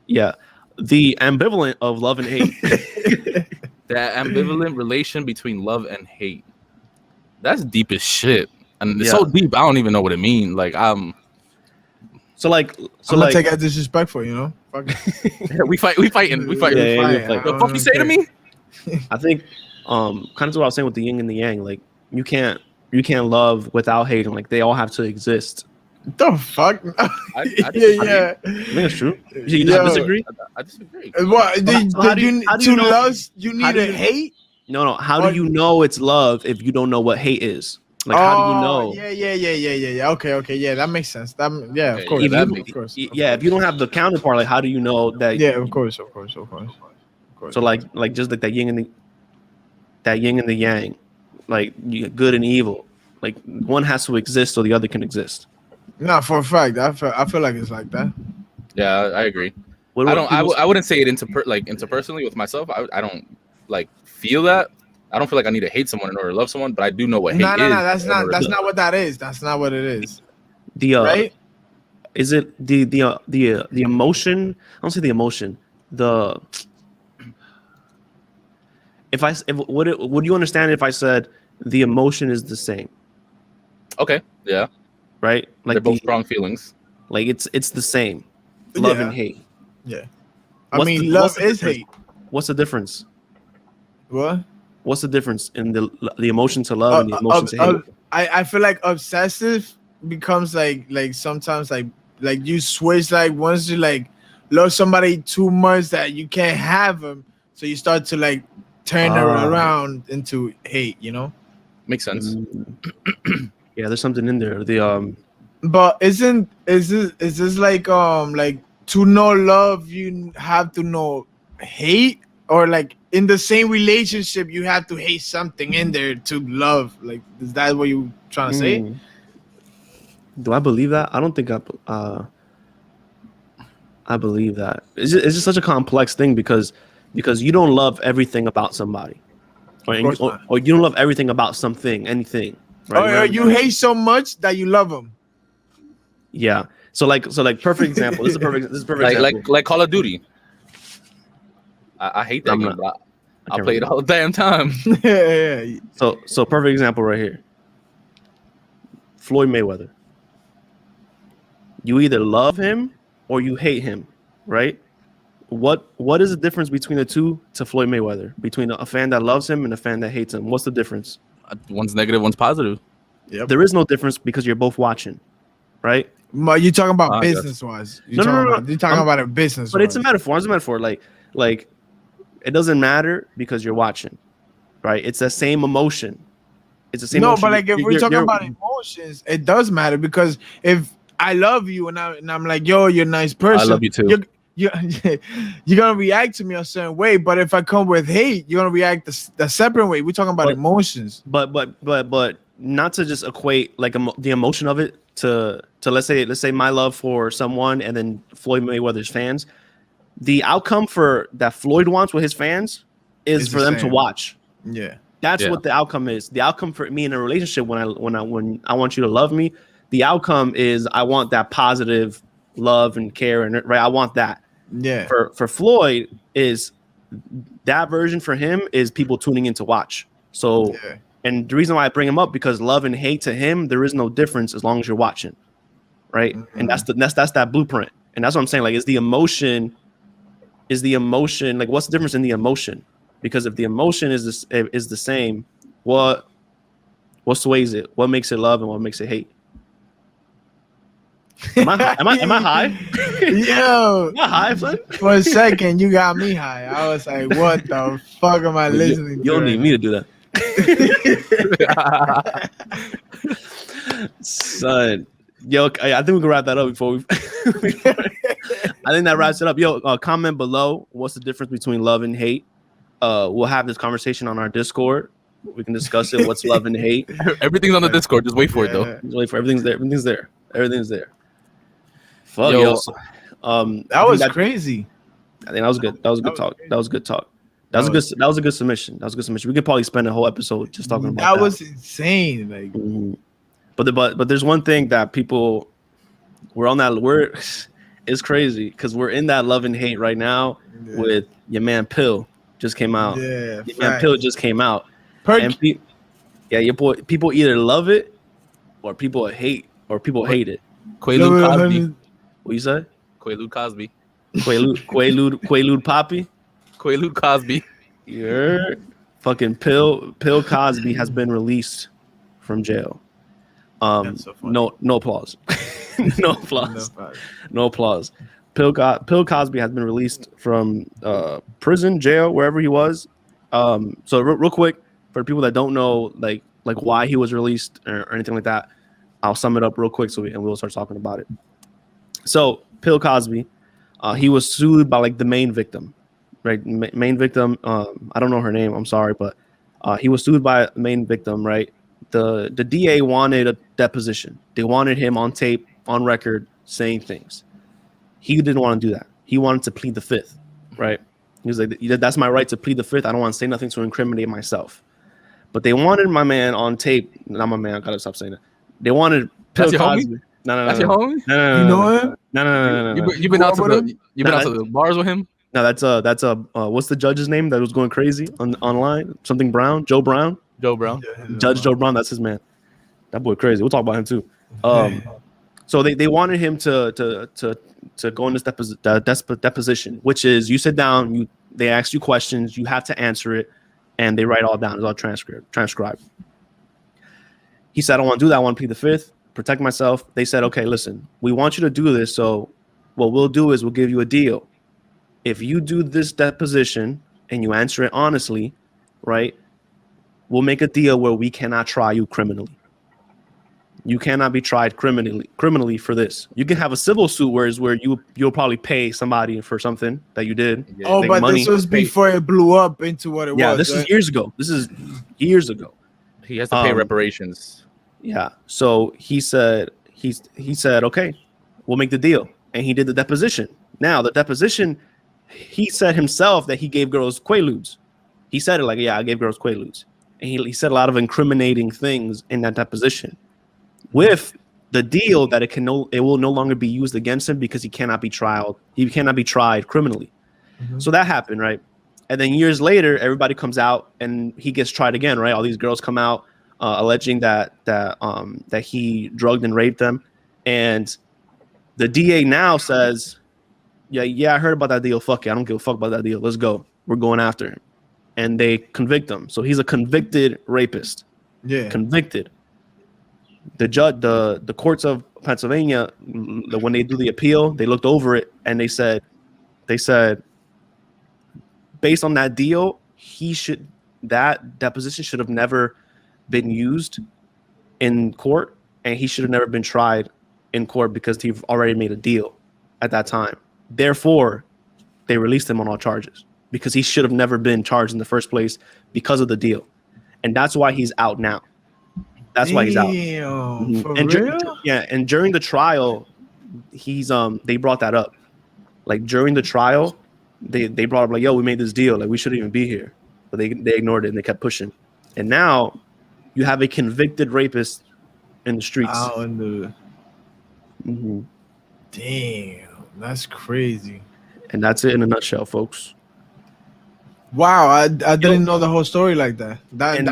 Yeah, the ambivalent of love and hate. The ambivalent relation between love and hate. That's deep as shit, and it's so deep. I don't even know what it means. Like I'm gonna take it as disrespectful, Fuck it. we fighting. The fuck you say to me? I think kind of what I was saying with the yin and the yang. Like you can't love without hating. Like they all have to exist. The fuck? I disagree. I think it's true. You disagree? I disagree. What? You need to hate? No. How do you know it's love if you don't know what hate is? Like, how do you know? Yeah. Okay. Yeah, that makes sense. Of course. If you don't have the counterpart, like, how do you know that? Yeah, of course. So, like just like that yin and the yang, like good and evil. Like one has to exist so the other can exist. No, for a fact, I feel like it's like that. Yeah, I agree. I wouldn't say it interpersonally with myself. I don't like feel that. I don't feel like I need to hate someone in order to love someone, but I do know what hate is. No, that's not what that is. That's not what it is. Right? Is it the emotion? I don't say the emotion. Would you understand if I said the emotion is the same? Okay. Yeah. Right? Like they're both strong feelings. Like it's the same. Love and hate. Yeah. Love is hate. What's the difference? What? What's the difference in the emotion to love and the emotion to hate? I feel like obsessive becomes like sometimes like you switch, like once you like love somebody too much that you can't have them, so you start to like turn her around into hate. Makes sense. Yeah, there's something in there. But is this like to know love you have to know hate, or like in the same relationship you have to hate something in there to love? Like, is that what you trying to say? Do I believe that? I don't think I believe that. It's just such a complex thing because you don't love everything about somebody, or you don't love everything about anything. Right? Or you hate so much that you love them. Yeah. So like perfect example. This is a perfect example. Like Call of Duty. I hate that game, but I play it all the damn time. Yeah. So perfect example right here. Floyd Mayweather. You either love him or you hate him, right? What is the difference between the two to Floyd Mayweather? Between a fan that loves him and a fan that hates him? What's the difference? One's negative, one's positive. Yep. There is no difference because you're both watching, right? But you're talking about business-wise. You're talking about a business. But it's a metaphor. It's a metaphor. Like it doesn't matter because you're watching, right? It's the same emotion. It's the same. No, emotion. But like if we're talking about emotions, it does matter because if I love you and I'm like, yo, you're a nice person. I love you too. You're gonna react to me a certain way, but if I come with hate, you're gonna react the separate way. We're talking about emotions. But not to just equate like the emotion of it to let's say my love for someone and then Floyd Mayweather's fans. The outcome for that Floyd wants with his fans is for them to watch. Yeah, that's what the outcome is. The outcome for me in a relationship when I want you to love me, the outcome is I want that positive love and care and right. I want that. Yeah. For Floyd is that version for him is people tuning in to watch. So and the reason why I bring him up because love and hate to him there is no difference as long as you're watching, right? Mm-hmm. And that's that blueprint. And that's what I'm saying. Like, is the emotion like what's the difference in the emotion? Because if the emotion is the same, what sways it? What makes it love and what makes it hate? Am I high? Yo, am I high, Flynn? For a second, you got me high. I was like, "What the fuck am I listening to?" You don't need me to do that, son. Yo, I think we can wrap that up before we. I think that wraps it up. Yo, comment below. What's the difference between love and hate? We'll have this conversation on our Discord. We can discuss it. What's love and hate? Everything's on the Discord. Just wait for it, though. Just wait for everything's there. Everything's there. Fuck, yo. That was crazy. I think that was good. That was a good talk. That was a good talk. That was a good submission. We could probably spend a whole episode just talking about that. That was insane. Like, but there's one thing that people it's crazy because we're in that love and hate right now with your man Pill just came out. Yeah, your man Pill just came out. And your boy. People either love it or people hate it. Quaalude Cosby. What you say? Quaalude Cosby. Quaalude Poppy. Quaalude Cosby. Yeah. Fucking Pill Cosby has been released from jail. So no applause. No applause. Pill Cosby has been released from prison, jail, wherever he was. So real quick for people that don't know like why he was released or anything like that, I'll sum it up real quick and we'll start talking about it. So Pill Cosby, he was sued by like the main victim, right? Main victim. I don't know her name. I'm sorry, but he was sued by the main victim, right? The DA wanted a deposition. They wanted him on tape, on record, saying things. He didn't want to do that. He wanted to plead the fifth, right? He was like, "That's my right to plead the fifth. I don't want to say nothing to incriminate myself." But they wanted my man on tape. Not my man. I gotta stop saying that. They wanted Pill Cosby. No. That's your homie? No. You know him? No. You've been out to the bars with him? No, that's what's the judge's name that was going crazy online? Something Brown, Joe Brown. Judge Joe Brown. That's his man. That boy crazy. We'll talk about him too. So they wanted him to go in this deposition, which is you sit down, they ask you questions, you have to answer it, and they write all down. It's all transcribed. He said, "I don't want to do that. I want to plead the fifth, protect myself." They said, "Okay, listen, we want you to do this. So what we'll do is we'll give you a deal. If you do this deposition and you answer it honestly, right, we'll make a deal where we cannot try you criminally. You cannot be tried criminally for this. You can have a civil suit where you'll probably pay somebody for something that you did. Oh, but money. This was before it blew up into what it was. Yeah, this is years ago. He has to pay reparations. Yeah. So he said, okay, we'll make the deal. And he did the deposition. Now, the deposition, he said himself that he gave girls Quaaludes. He said it like, yeah, I gave girls Quaaludes. And he said a lot of incriminating things in that deposition. With the deal that it will no longer be used against him because he cannot be tried. He cannot be tried criminally. Mm-hmm. So that happened, right? And then years later, everybody comes out and he gets tried again, right? All these girls come out alleging that he drugged and raped them, and The DA now says, yeah, I heard about that deal. Fuck it, I don't give a fuck about that deal. Let's go. We're going after him, and they convict him. So he's a convicted rapist. Yeah, convicted. The judge, the courts of Pennsylvania, when they do the appeal, they looked over it and they said, based on that deal, that deposition should have never been used in court, and he should have never been tried in court because he already made a deal at that time. Therefore, they released him on all charges because he should have never been charged in the first place because of the deal, and that's why he's out now. That's why he's out. For and real? And during the trial, he's they brought that up. Like during the trial, they brought up like, yo, we made this deal, like we shouldn't even be here. But they ignored it and they kept pushing. And now you have a convicted rapist in the streets. Out in the Damn, that's crazy. And that's it in a nutshell, folks. Wow, I didn't know the whole story like that.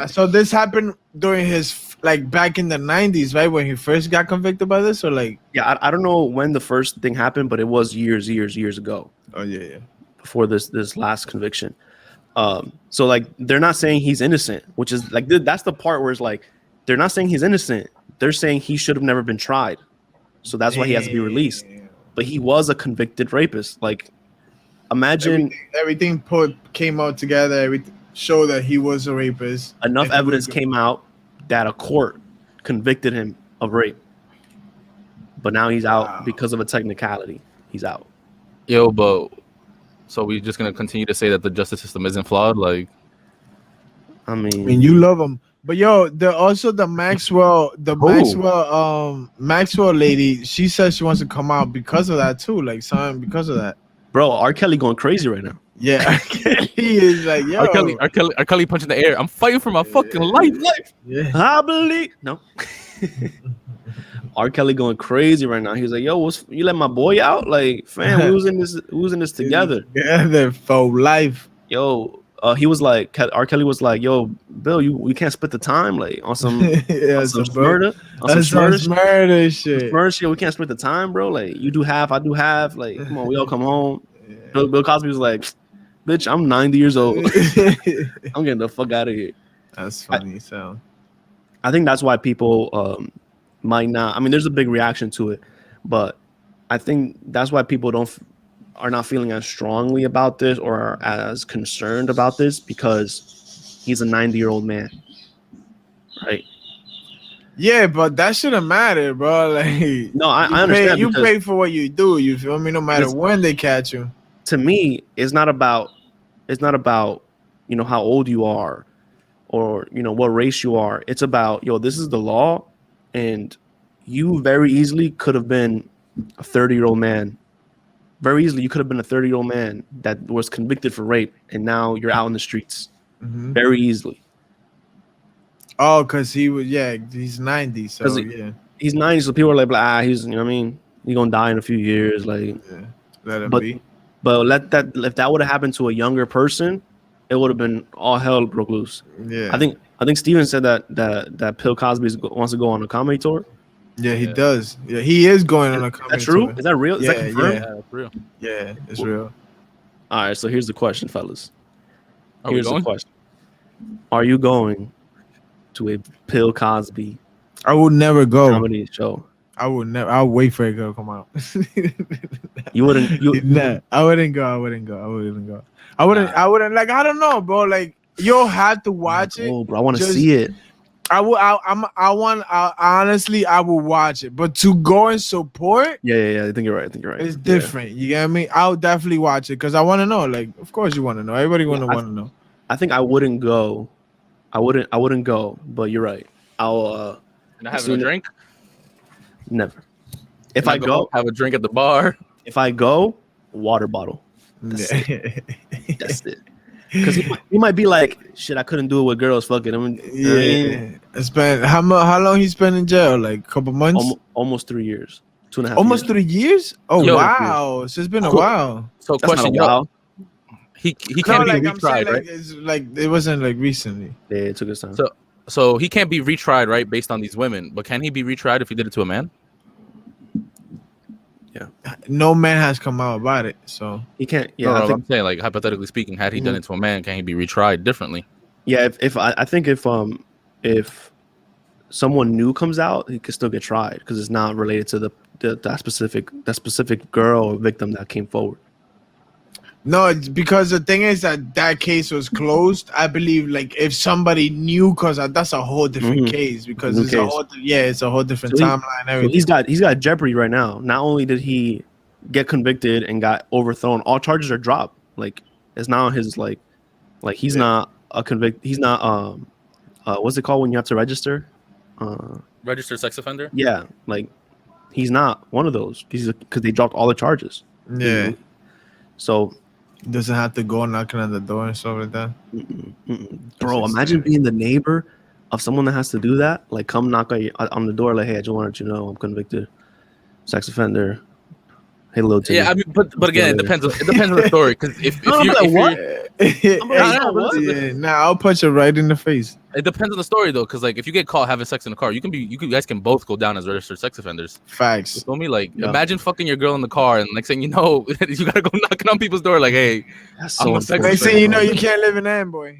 So this happened during his like back in the 90s, right? When he first got convicted by this, or like I don't know when the first thing happened, but it was years ago. Oh yeah. Before this last conviction. So like they're not saying he's innocent, which is like that's the part where it's like they're not saying he's innocent. They're saying he should have never been tried. So that's why he has to be released. But he was a convicted rapist. Like imagine everything came out together, everything showed that he was a rapist. Enough evidence came out that a court convicted him of rape. But now he's out because of a technicality. He's out. Yo, but so we're just gonna continue to say that the justice system isn't flawed? Like, I mean you love him, but yo, the Maxwell lady. She says she wants to come out because of that too, like something because of that. Bro, R. Kelly going crazy right now. Yeah, he is like, yo, R. Kelly punching the air. I'm fighting for my fucking life. Yeah, I believe no. R. Kelly going crazy right now. He was like, "Yo, you let my boy out? Like, fam, we was in this together. Together for life." Yo, he was like, R. Kelly was like, "Yo, Bill, we can't split the time, like on some murder, on some murder shit. We can't split the time, bro. Like, you do half, I do half. Like, come on, we all come home." Yeah. Bill Cosby was like, "Bitch, I'm 90 years old. I'm getting the fuck out of here." That's funny. I think that's why people might not. I mean, there's a big reaction to it, but I think that's why people are not feeling as strongly about this or are as concerned about this, because he's a 90-year-old man, right? Yeah, but that shouldn't matter, bro. Like, no, I understand. You pay for what you do. You feel me? No matter when they catch you. To me, it's not about how old you are or what race you are. It's about this is the law. And you very easily could have been a 30-year-old man. Very easily, you could have been a 30-year-old man that was convicted for rape, and now you're out in the streets. Mm-hmm. Very easily. Oh, because he's 90, so yeah. He's 90, so people are like, he's, he's gonna die in a few years. Like, let him be. But if that would have happened to a younger person, it would have been all hell broke loose. Yeah. I think Steven said that Bill Cosby wants to go on a comedy tour. Yeah, he does. Yeah, he is going on a comedy tour. Is that real? Is that confirmed? Yeah, it's real. Yeah, it's real. All right, so here's the question, fellas. Here's the question. Are you going to a Bill Cosby I would never go. comedy show? I would never. I'll wait for it to come out. You wouldn't? Nah, I wouldn't go. I wouldn't like. I don't know, bro. Like, you'll have to watch it. Oh, bro, I want to see it. Honestly, I will watch it, but to go and support, yeah. I think you're right. It's different. You get me? I'll definitely watch it because I want to know. Like, of course you want to know. Everybody want to know. I think I wouldn't go. I wouldn't go. But you're right. I'll. Can I have a drink? Never. If I go, have a drink at the bar. If I go, water bottle. That's it. Because he might be like, shit, I couldn't do it with girls. Fuck it. How long he spent in jail? Like a couple months? Almost 3 years. 2.5 Almost years. 3 years? Oh, wow. So it's been a while. So question, he can't be retried, right? It's like it wasn't like recently. Yeah, it took his time. So he can't be retried, right, based on these women. But can he be retried if he did it to a man? no man has come out about it, so he can't. Yeah, no, I'm saying, like, hypothetically speaking, had he done it to a man, can he be retried differently? Yeah, I think if someone new comes out, he could still get tried because it's not related to that specific girl or victim that came forward. No, it's because the thing is that case was closed. I believe, like, if somebody new, because that's a whole different case. Because it's a whole different timeline. Everything. So he's got jeopardy right now. Not only did he get convicted and got overthrown, all charges are dropped. Like, it's now his like he's not a convict. He's not what's it called when you have to register? Registered sex offender. Yeah, like he's not one of those because they dropped all the charges. Yeah. So. Doesn't have to go knocking on the door and stuff like that. Bro, imagine being the neighbor of someone that has to do that. Like, come knock on the door, like, hey, I just wanted you to know I'm convicted sex offender. Hey, little Timmy. Yeah, I mean, but again, it depends on the story. Because if I'll punch it right in the face. It depends on the story though, because like if you get caught having sex in the car, you guys can both go down as registered sex offenders. Facts. You feel me? Like imagine fucking your girl in the car, and next thing you know, you gotta go knocking on people's door, like, hey, I'm a sex offender. Next thing you know, you can't live in Amboy.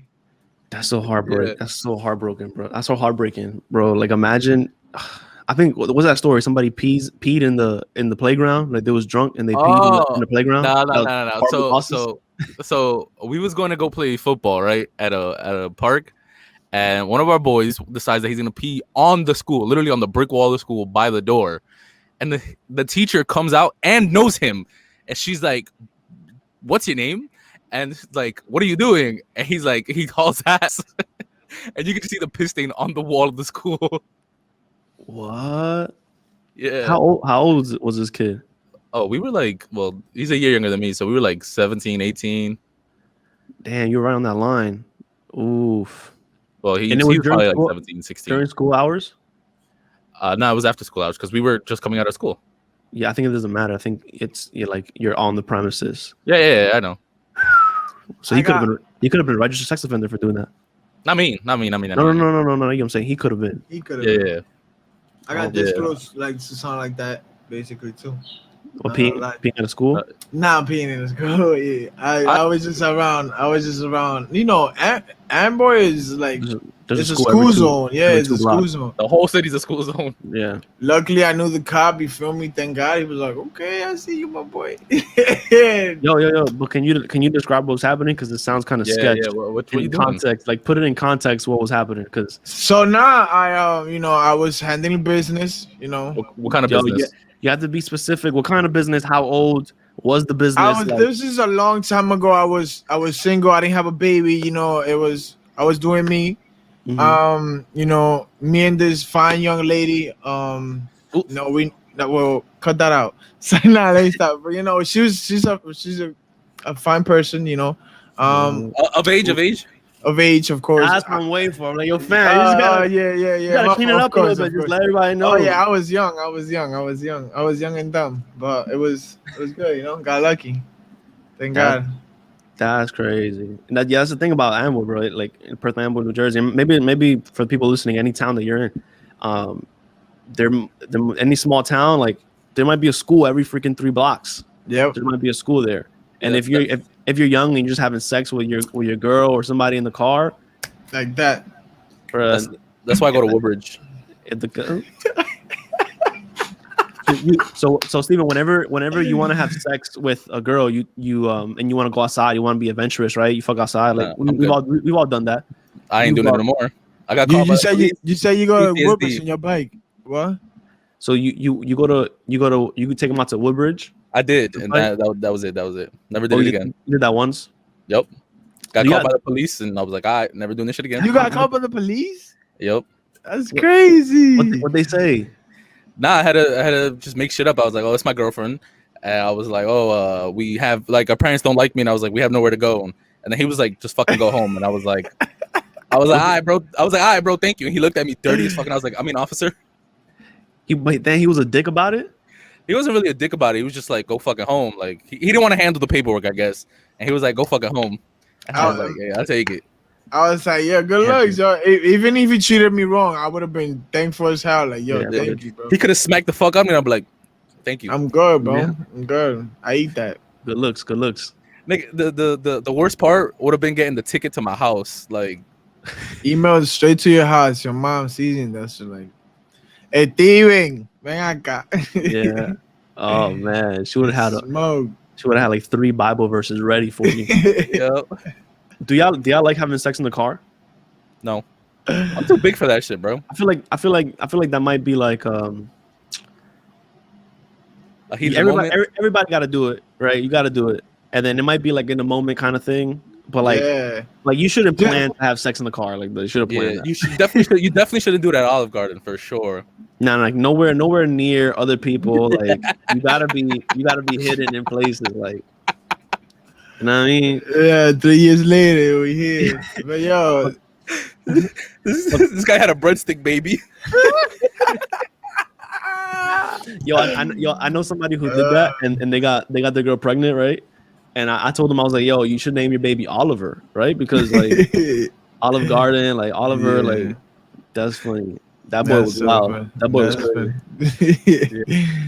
That's so heartbreaking. Yeah. That's so heartbroken, bro. That's so heartbreaking, bro. Like imagine. I think what was that story? Somebody peed in the playground. Like they was drunk and they peed in the playground. No. So we was going to go play football right at a park, and one of our boys decides that he's gonna pee on the school, literally on the brick wall of the school by the door, and the teacher comes out and knows him, and she's like, "What's your name?" And it's like, "What are you doing?" And he's like, he calls ass, and you can see the piss stain on the wall of the school. What? Yeah. How old was this kid? Oh, we were like, well, he's a year younger than me, so we were like 17, 18. Damn, you're right on that line. Oof. Well, he was probably like 17, 16. During school hours? No, it was after school hours because we were just coming out of school. Yeah, I think it doesn't matter. I think it's you're on the premises. Yeah, I know. So he could have been a registered sex offender for doing that. Not me. No. You know what I'm saying? He could have been. He could have been. Yeah. I got this close, like, to sound like that, basically, too. Well, peeing at a school? Not peeing in the school. Yeah, I was just around. You know, Amboy is like it's a school zone. Yeah, it's a school zone. The whole city's a school zone. Yeah. Luckily, I knew the cop. You feel me? Thank God. He was like, "Okay, I see you, my boy." Yo. But can you describe what was happening? Because it sounds kind of sketchy. Yeah. What in context, like put it in context. What was happening? Because so now I was handling business. You know, what kind of business? You have to be specific. What kind of business? How old was the business? This is a long time ago. I was single. I didn't have a baby. You know, I was doing me. Mm-hmm. You know, me and this fine young lady. We'll cut that out. So nah, let me stop. But you know, she's a fine person. You know, of age. Of age, of course. That's what I'm waiting for. I'm like, yo, fam, you gotta clean it up a little bit. Just let everybody know. Oh yeah, I was young and dumb, but it was good. You know, got lucky. Thank God. That's crazy. That's the thing about Amboy, bro. Like in Perth, Amboy, New Jersey, and maybe for people listening, any town that you're in, there any small town, like there might be a school every freaking 3 blocks. Yeah, there might be a school there. And if you're young and you're just having sex with your girl or somebody in the car, like that, that's why I go to Woodbridge. So Steven, whenever you want to have sex with a girl, you and you want to go outside, you want to be adventurous, right? You fuck outside, like we've all done that. I ain't doing it no more. I got caught. You say you go to Woodbridge on your bike. What? So you could take them out to Woodbridge. I did, and that was it. Never did it again. You did that once? Yep. Got caught by the police, and I was like, all right, never doing this shit again. You got caught by the police? Yep. That's crazy. What they say? Nah, I had to just make shit up. I was like, oh, it's my girlfriend. And I was like, oh, we have, like, our parents don't like me. And I was like, we have nowhere to go. And then he was like, just fucking go home. And I was like, all right, bro, thank you. And he looked at me dirty as fucking. I was like, I mean, officer. Then he was a dick about it? He wasn't really a dick about it. He was just like, go fucking home. Like, he didn't want to handle the paperwork, I guess. And he was like, go fucking home. And I was like, yeah, I'll take it. I was like, yeah, good luck, yo. Even if he treated me wrong, I would have been thankful as hell. Like, yo, thank you, bro. He could have smacked the fuck out of me, and I'd be like, Thank you. I'm good, bro. Yeah. I'm good. I eat that. Good looks. Nigga, the worst part would have been getting the ticket to my house. Like, email straight to your house. Your mom sees that shit. Like, hey, Steven, ven acá. Yeah. Oh man, she would have had smoke. She would have had like 3 Bible verses ready for you. Yep. Do y'all like having sex in the car? No, I'm too big for that shit, bro. I feel like that might be like everybody got to do it, right? You got to do it, and then it might be like in the moment kind of thing. But like, like you shouldn't plan to have sex in the car. Like, you should have planned. That. You definitely shouldn't do that at Olive Garden for sure. No, like nowhere near other people. Like you gotta be hidden in places. Like, you know what I mean? Yeah. 3 years later, we here. But yo, this guy had a breadstick baby. I know somebody who did that, and they got the girl pregnant, right? And I told him, I was like, yo, you should name your baby Oliver, right? Because like Olive Garden, like Oliver, like that's funny. That boy was wild. Funny. That boy was crazy.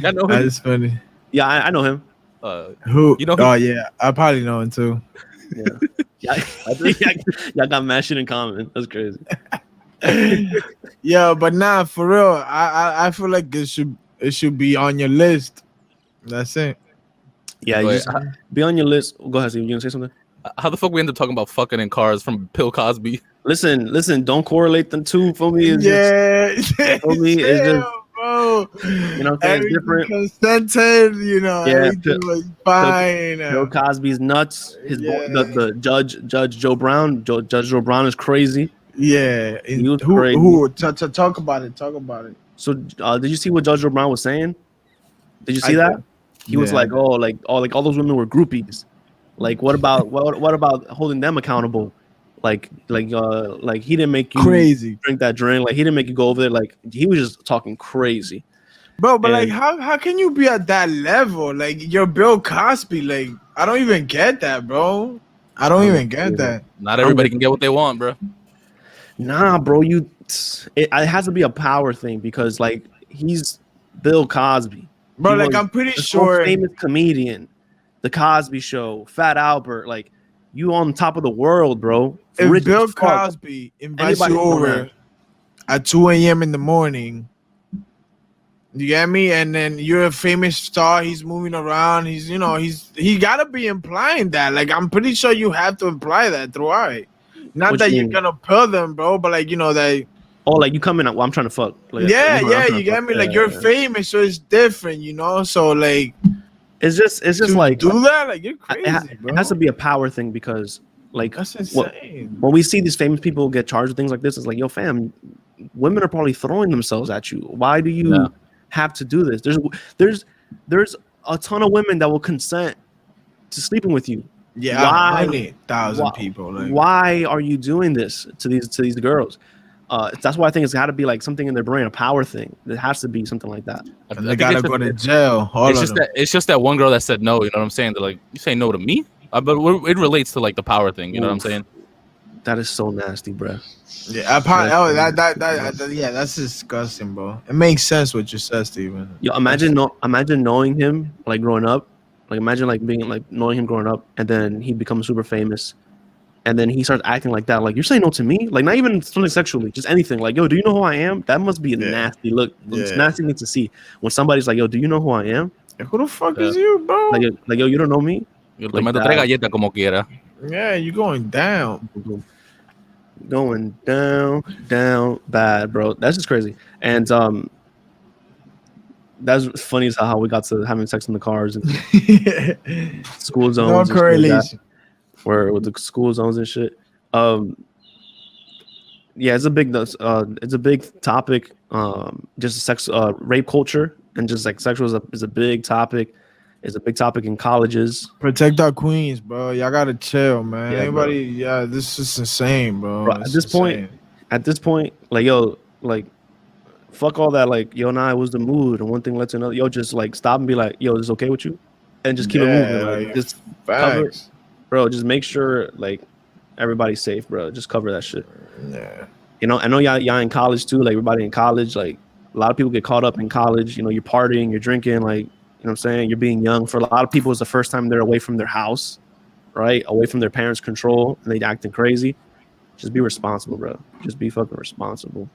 I know him. That's funny. Yeah, I know him. Who? You know him? Oh yeah, I probably know him too. Yeah, y'all got mad shit in common. That's crazy. Yeah, but nah, for real, I feel like it should be on your list. That's it. Yeah, you just be on your list. Go ahead, Steve. You gonna say something? How the fuck we end up talking about fucking in cars from Bill Cosby? Listen. Don't correlate them two. For me, it's for me, it's just, bro. You know, it's different. Consented, you know. Everything was fine. Bill Cosby's nuts. His the Judge Joe Brown. Judge Joe Brown is crazy. Yeah, he was crazy. Who? Talk about it. Talk about it. So, did you see what Judge Joe Brown was saying? Did you see that? He was like, all those women were groupies. Like, what about holding them accountable? Like he didn't make you crazy drink that drink. Like he didn't make you go over there. Like he was just talking crazy, bro. But like, how can you be at that level? Like you're Bill Cosby. Like I don't even get that, bro. I don't even get that. Not everybody can get what they want, bro. Nah, bro. It has to be a power thing because like he's Bill Cosby. Bro, like I'm pretty sure famous comedian, The Cosby Show, Fat Albert, like you on top of the world, bro. If Bill Cosby invites you over at 2 a.m. in the morning, you get me? And then you're a famous star, he's moving around, he gotta be implying that. Like I'm pretty sure you have to imply that throughout it. Not what that you're gonna pull them, bro, but like that. Oh, like you come in. Well, I'm trying to fuck. Like, you get me. Like you're famous, so it's different, So like, it's just like do that. Like you're crazy, bro. It has to be a power thing because like that's insane. When we see these famous people get charged with things like this, it's like, yo, fam, women are probably throwing themselves at you. Why do you have to do this? There's a ton of women that will consent to sleeping with you. Yeah, 100,000 people. Like, why are you doing this to these girls? That's why I think it's got to be like something in their brain, a power thing. It has to be something like that. They gotta go to jail. It's just that one girl that said no. You know what I'm saying? They're like, you say no to me, but it relates to like the power thing. You know what I'm saying? That is so nasty, bro. Yeah, that's disgusting, bro. It makes sense what you said, Steven. Yo, imagine knowing him like growing up. Like imagine like being like knowing him growing up, and then he becomes super famous. And then he starts acting like that. Like, you're saying no to me? Like, not even something sexually, just anything. Like, yo, do you know who I am? That must be a nasty look. It's nasty thing to see. When somebody's like, yo, do you know who I am? Who the fuck is you, bro? Like, yo, you don't know me? Yeah, you're going down. Going down bad, bro. That's just crazy. And that's funny as how we got to having sex in the cars and school zones. No correlation. Where with the school zones and shit. It's a big topic. Just sex, rape culture, and just like sexual is a big topic. It's a big topic in colleges. Protect our queens, bro. Y'all gotta chill, man. This is insane, bro. At this point, like yo, like fuck all that. Like yo, nah, it was the mood, and one thing led to another. Yo, just like stop and be like, yo, is this okay with you? And just keep it moving. Like, just cover. Bro, just make sure like everybody's safe, bro. Just cover that shit. Yeah. I know y'all in college too. Like everybody in college, like a lot of people get caught up in college. You're partying, you're drinking. Like what I'm saying? You're being young. For a lot of people, it's the first time they're away from their house, right? Away from their parents' control, and they acting crazy. Just be responsible, bro. Just be fucking responsible.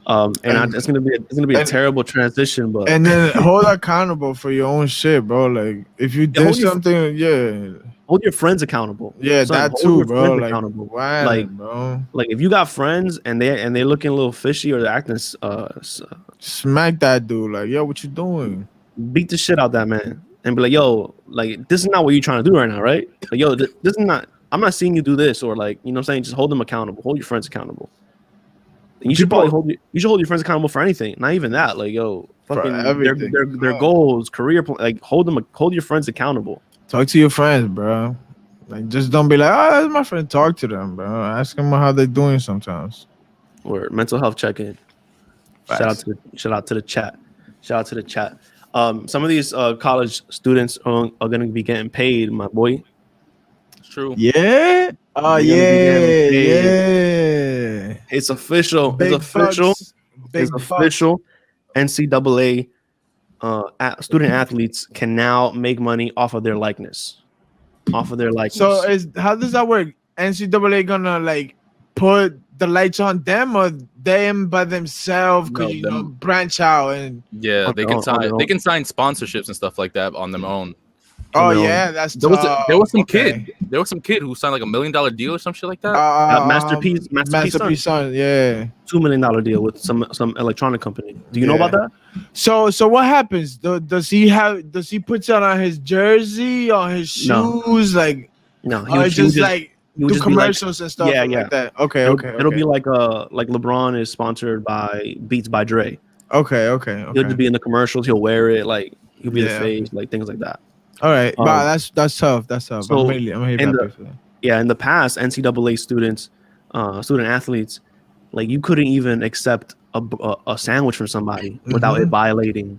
It's gonna be a terrible transition, but and then hold accountable for your own shit, bro. Like if you did something, hold your friends accountable. Yeah, that too, bro. Like, accountable. Bro. Like if you got friends and they're looking a little fishy or they're acting, smack that dude. Like, yo, what you doing? Beat the shit out that man and be like, yo, like this is not what you're trying to do right now, right? Like, yo, this is not. I'm not seeing you do this, or like, you know what I'm saying? Just hold them accountable. Hold your friends accountable. And you should probably hold your friends accountable for anything. Not even that. Like, yo, fucking their goals, career, like hold your friends accountable. Talk to your friends, bro. Like, just don't be like, oh, that's my friend. Talk to them, bro. Ask them how they're doing sometimes. Or mental health check-in. Shout out to the chat. Some of these college students are going to be getting paid, my boy. It's true. Yeah. Oh, yeah. It's official. It's official. NCAA student athletes can now make money off of their likeness. So how does that work? NCAA gonna like put the lights on them, or them by themselves? Because branch out and they can sign sponsorships and stuff like that on their own. Oh yeah, that's there was some kid who signed like $1 million deal or some shit like that. Masterpiece son, yeah, $2 million deal with some electronic company. Do you know about that? So what happens? Does he put it on his jersey, on his shoes? No, he was just like do commercials and stuff like that. Okay. It'll be like LeBron is sponsored by Beats by Dre. Okay. He'll just be in the commercials. He'll wear it, like he'll be the face, like things like that. All right, wow, that's tough. So I'm really happy for that. Yeah, in the past, NCAA student athletes, like you couldn't even accept a sandwich from somebody without it violating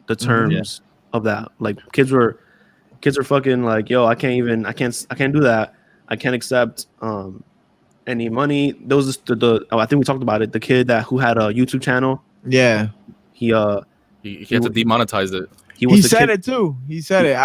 the terms of that. Like kids were fucking like, yo, I can't do that. I can't accept any money. Those I think we talked about it. The kid who had a YouTube channel. Yeah, he had to demonetize it. He said it too. He said it.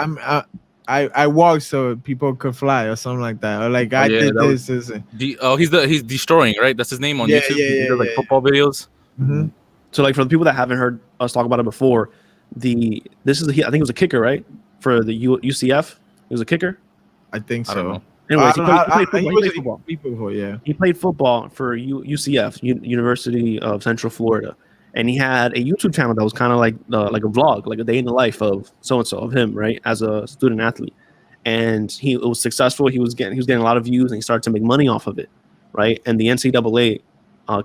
I walked so people could fly or something like that. Or like I did this. He's destroying, right? That's his name on YouTube. He does like football videos. Mm-hmm. So like for the people that haven't heard us talk about it before, I think it was a kicker, right? For the UCF, it was a kicker. I think so. Anyways, he played football. Yeah, he played football for UCF, University of Central Florida. And he had a YouTube channel that was kind of like a vlog, like a day in the life of so and so, of him, right, as a student athlete. And it was successful. He was getting a lot of views, and he started to make money off of it, right? And the NCAA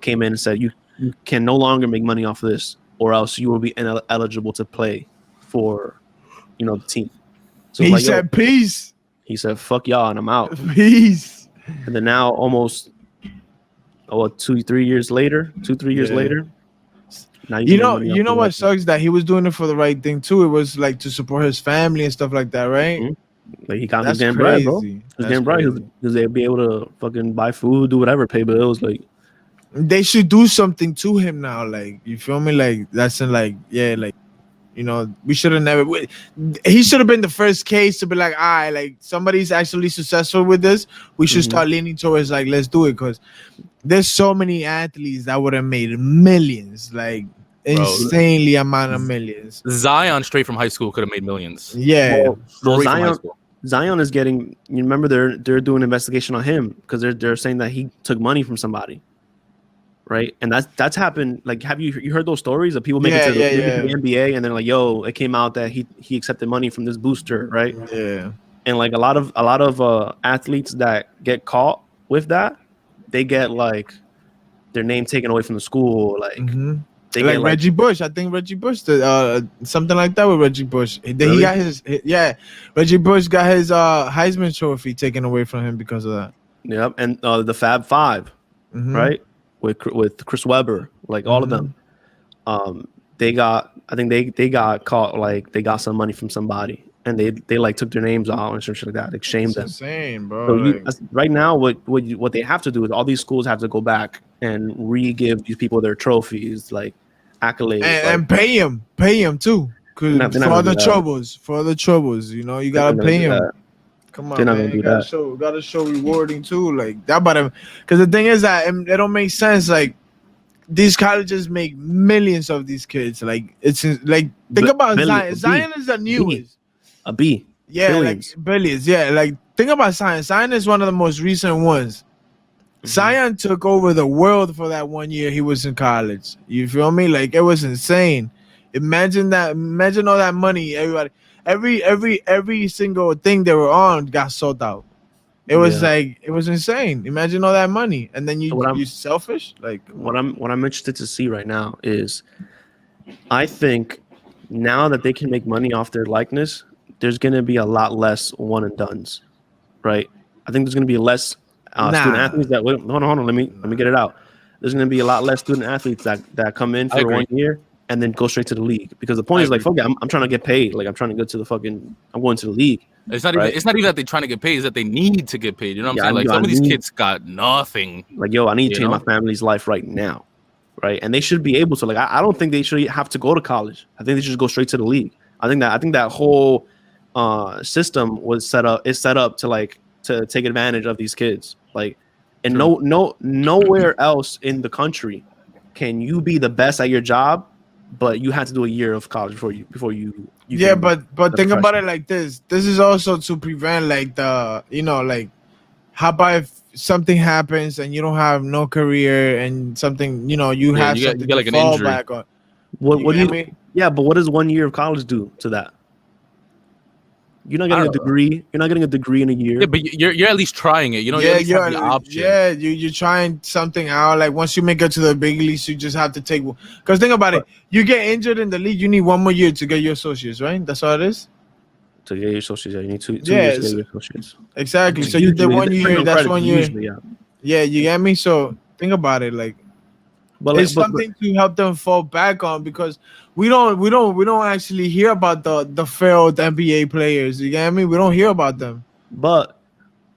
came in and said, you can no longer make money off of this, or else you will be ineligible to play for, the team. So he said, peace. He said, fuck y'all, and I'm out. Peace. And then now, almost 2-3 years later. You know what sucks? That he was doing it for the right thing too. It was like to support his family and stuff like that, right? Mm-hmm. Like he got his damn bread, bro. His damn bread. Because they'd be able to fucking buy food, do whatever, pay bills. Like they should do something to him now. Like, you feel me? Like that's in like, yeah, like, we should have never. He should have been the first case to be like, all right, like somebody's actually successful with this. We should start leaning towards like, let's do it, because there's so many athletes that would have made millions, like insanely amount of millions. Zion straight from high school could have made millions. Yeah, Zion is getting. You remember they're doing an investigation on him because they're saying that he took money from somebody. Right, and that's happened. Like, have you heard those stories of people making it to the NBA, and then like, yo, it came out that he accepted money from this booster, right? Yeah, and like a lot of athletes that get caught with that, they get like their name taken away from the school, like they like Reggie Bush. I think Reggie Bush did something like that with Reggie Bush. Really? He got Reggie Bush got his Heisman Trophy taken away from him because of that. Yep, and the Fab Five, right? With Chris Webber, like all of them, they got caught, like they got some money from somebody, and they like took their names out and shit like that, like shamed them. Insane, bro. So right now, what they have to do is all these schools have to go back and re-give these people their trophies, like accolades, and pay him too. for the troubles, you know, you gotta pay him. Come on, man. You gotta show rewarding too, like that. But because the thing is that it don't make sense. Like these colleges make millions of these kids. Like it's like think about Zion. Zion is the newest. A B. Yeah, billions. Like billions. Yeah, like think about Zion. Zion is one of the most recent ones. Zion took over the world for that 1 year he was in college. You feel me? Like it was insane. Imagine that. Imagine all that money. Everybody. Every single thing they were on got sold out. It was like it was insane. Imagine all that money, and then you selfish. Like what I'm interested to see right now is, I think now that they can make money off their likeness, there's gonna be a lot less one and dones, right? I think there's gonna be less student athletes that hold on. Let me get it out. There's gonna be a lot less student athletes that come in for 1 year and then go straight to the league, because the point is like, fuck it, I'm trying to get paid. Like I'm trying to go to the fucking. I'm going to the league. It's not even that they're trying to get paid. It's that they need to get paid. You know what I'm saying? Like some of these kids got nothing. Like I need to change my family's life right now, right? And they should be able to. Like I don't think they should have to go to college. I think they should go straight to the league. I think that whole system was set up to take advantage of these kids. Like, and nowhere else in the country can you be the best at your job, but you had to do a year of college before you yeah, but think about it like this. This is also to prevent like how about if something happens and you don't have no career and something, you have something like to an fall injury. back on. What do you mean? Yeah, but what does 1 year of college do to that? You're not getting a degree. You're not getting a degree in a year. Yeah, but you're at least trying it. You know, you at least have the option. Yeah, you're trying something out. Like once you make it to the big leagues, you just have to take. Because think about it, you get injured in the league, you need 1 more year to get your associates, right? That's all it is. To get your associates, you need two years to get your associates. Exactly. So you did 1 year. That's 1 year. Usually, yeah, you get me. So think about it, like. But it's something to help them fall back on, because we don't actually hear about the failed NBA players. You get me? We don't hear about them. But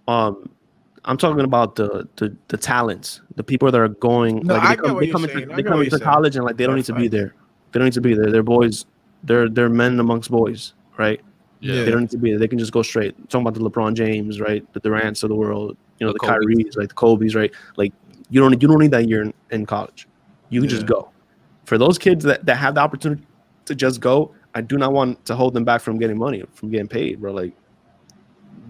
I'm talking about the talents, the people that are going. No, like they come into college and like they don't need to be there. They don't need to be there. They're boys. They're men amongst boys, right? Yeah. They don't need to be there. They can just go straight. I'm talking about the LeBron James, right? The Durants of the world. The Kyries, right? The Cobys, right? Like you don't need that year in college. You can just go. For those kids that have the opportunity to just go, I do not want to hold them back from getting money, from getting paid, bro. Like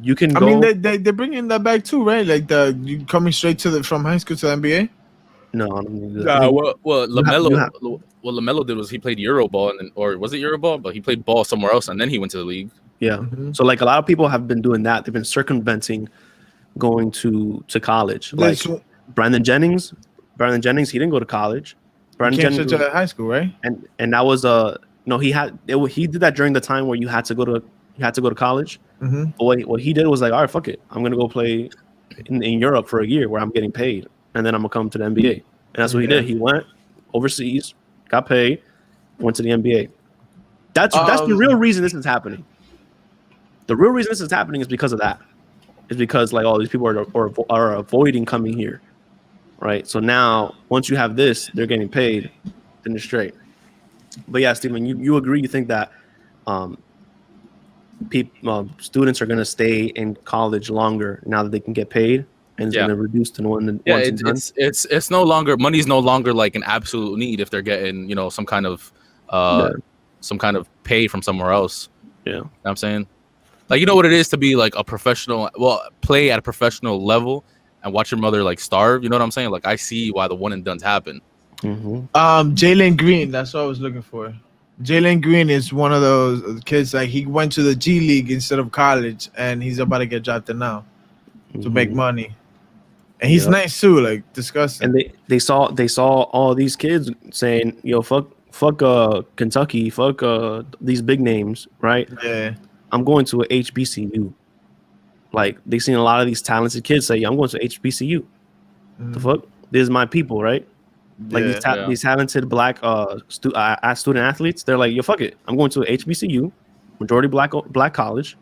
you can go. I mean, they're bringing that back too, right? Like you coming straight from high school to the NBA. No, I don't mean what LaMelo did was he played Euroball, or was it Euroball? But he played ball somewhere else, and then he went to the league. Yeah. Mm-hmm. So like a lot of people have been doing that. They've been circumventing going to college. Like Brandon Jennings, he didn't go to college. Brandon Jennings to high school, right? And that was he did that during the time where you had to go to college. Mm-hmm. But what he did was like, all right, fuck it, I'm gonna go play in Europe for a year where I'm getting paid, and then I'm gonna come to the NBA. And that's what he did. He went overseas, got paid, went to the NBA. That's the real reason this is happening. The real reason this is happening is because of that. It's because like all these people are avoiding coming here. Right, so now once you have this, they're getting paid, then they're straight. But yeah, Stephen, you agree? You think that students are going to stay in college longer now that they can get paid, and it's going to reduce to one. Yeah, it's no longer, money's no longer like an absolute need if they're getting some kind of pay from somewhere else. Yeah, you know what I'm saying, like what it is to be like a professional, play at a professional level. And watch your mother like starve, you know what I'm saying? Like I see why the one and dones happen. Mm-hmm. Jalen Green, that's what I was looking for. Jalen Green is one of those kids, like he went to the G League instead of college, and he's about to get drafted now to make money. And he's nice too, like disgusting. And they saw all these kids saying, fuck Kentucky, fuck these big names, right? Yeah. I'm going to a HBCU. Like they seen a lot of these talented kids say, I'm going to HBCU. Mm-hmm. The fuck? This is my people, right? Like these talented black student athletes, they're like, fuck it. I'm going to a HBCU, majority black college.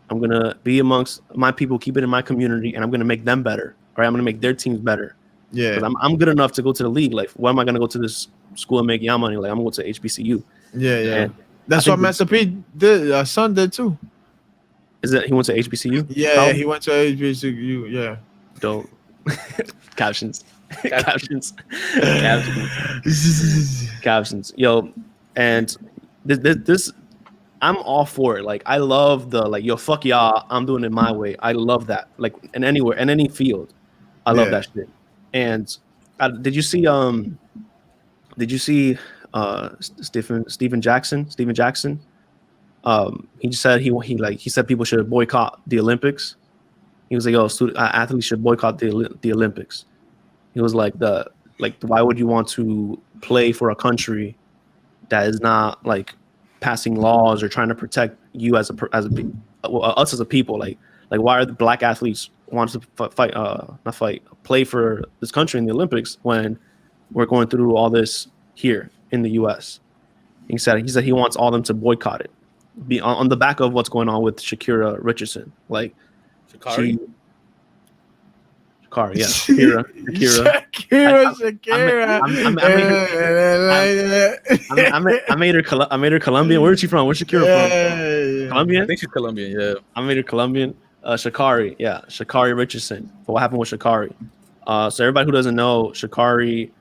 I'm gonna be amongst my people, keep it in my community, and I'm gonna make them better. Right? I'm gonna make their teams better. Yeah. Because I'm good enough to go to the league. Like, why am I gonna go to this school and make y'all money? Like, I'm going to HBCU. Yeah. That's what Master P did. Son did too. Is that he went to HBCU? Yeah, he went to HBCU. Yeah. Dope. Captions. Captions. Yo, and this I'm all for it. Like, I love the like, yo, fuck y'all, I'm doing it my way. I love that. Like, in any field, I love that shit. And did you see Steven Jackson? He just said he said people should boycott the Olympics. He was like, "Oh, athletes should boycott the Olympics." He was like, why would you want to play for a country that is not like passing laws or trying to protect you us as a people? Like why are the black athletes want to play for this country in the Olympics when we're going through all this here in the U.S.? He said he wants all them to boycott it, be on the back of what's going on with Sha'carri Richardson, like Sha'carri, yeah, Sha'carri. I made her Colombian. Where's she from? Where's Sha'carri from? Colombian? I think she's Colombian. Yeah, I made her Colombian. Sha'carri, yeah, Sha'carri Richardson. What happened with Sha'carri? So everybody who doesn't know, Sha'carri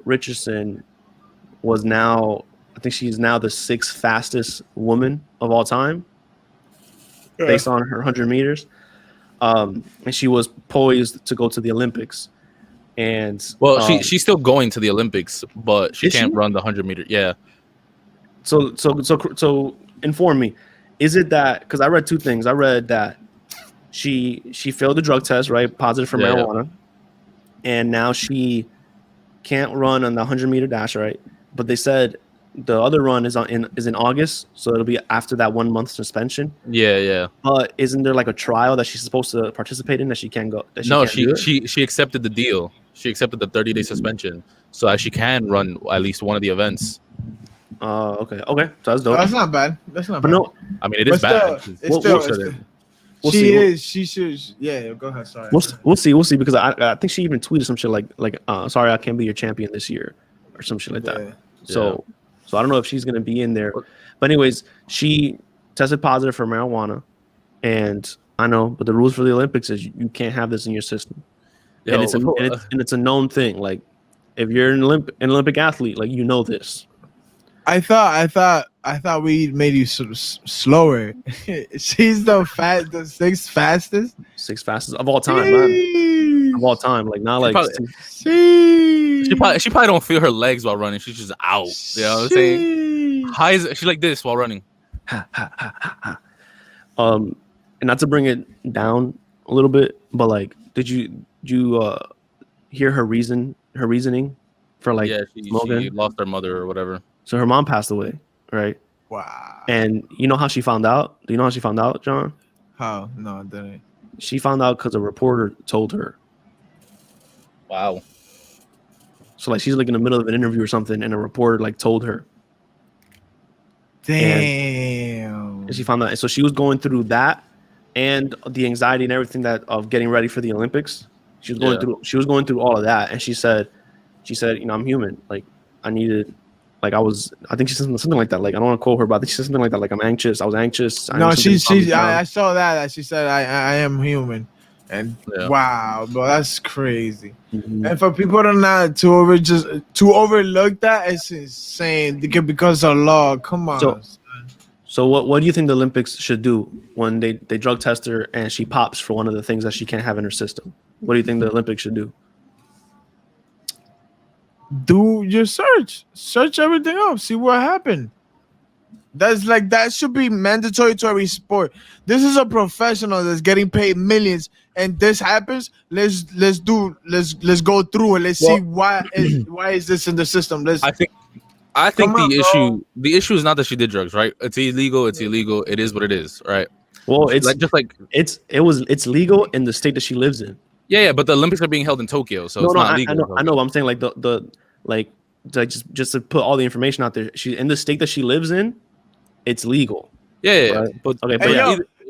Richardson was now, I think she's now the 6th fastest woman of all time, based on her 100 meters. And she was poised to go to the Olympics. And she's still going to the Olympics, but she can't run the 100 meter. Yeah. So inform me. Is it that, because I read 2 things. I read that she failed the drug test, right? Positive for marijuana. Yeah. And now she can't run on the 100 meter dash, right? But they said the other run is in August, so it'll be after that 1 month suspension. Yeah. But isn't there like a trial that she's supposed to participate in that she can't go? She accepted the deal. She accepted the 30-day suspension, so she can run at least one of the events. Okay. So that's dope. That's not bad. But no, I mean, it is bad. We'll see. She should. Yeah, go ahead. Sorry. We'll see because I think she even tweeted some shit like sorry, I can't be your champion this year or some shit like that. So I don't know if she's gonna be in there. But anyways, she tested positive for marijuana, and I know, but the rules for the Olympics is you can't have this in your system. And it's a known thing. Like, if you're an Olympic athlete, like, you know this. I thought we made you sort of slower. She's the 6th fastest. 6th fastest of all time, man. Of all time, like, not like. She probably don't feel her legs while running. She's just out. You know what I'm saying? She's like this while running. And not to bring it down a little bit, but like, did you hear her reasoning for like smoking? She lost her mother or whatever. So her mom passed away, right? Wow. And you know how she found out? Do you know how she found out, John? How? No, I didn't. She found out because a reporter told her. Wow. So like, she's like in the middle of an interview or something, and a reporter like told her. Damn. And she found out. So she was going through that and the anxiety and everything of getting ready for the Olympics. She was going through all of that, and she said, you know, I'm human. Like, I needed. Like, I think she said something like that. Like, I don't want to quote her, but I think she said something like that. Like, I'm anxious. I was anxious. I saw that. She said, I am human. And wow, bro, that's crazy. Mm-hmm. And for people to overlook that, it's insane. Because of law. Come on. So what do you think the Olympics should do when they drug test her and she pops for one of the things that she can't have in her system? What do you think the Olympics should do? Do your search everything up, see what happened. That should be mandatory to every sport. This is a professional that's getting paid millions, and this happens. Let's go through it. Let's see why is this in the system. I think the issue is not that she did drugs, right? It's illegal. It is what it is, right? Well, it's it's legal in the state that she lives in. Yeah, but the Olympics are being held in Tokyo, so it's not legal. I know. I'm saying like just to put all the information out there. She in the state that she lives in, it's legal. Yeah. Right? But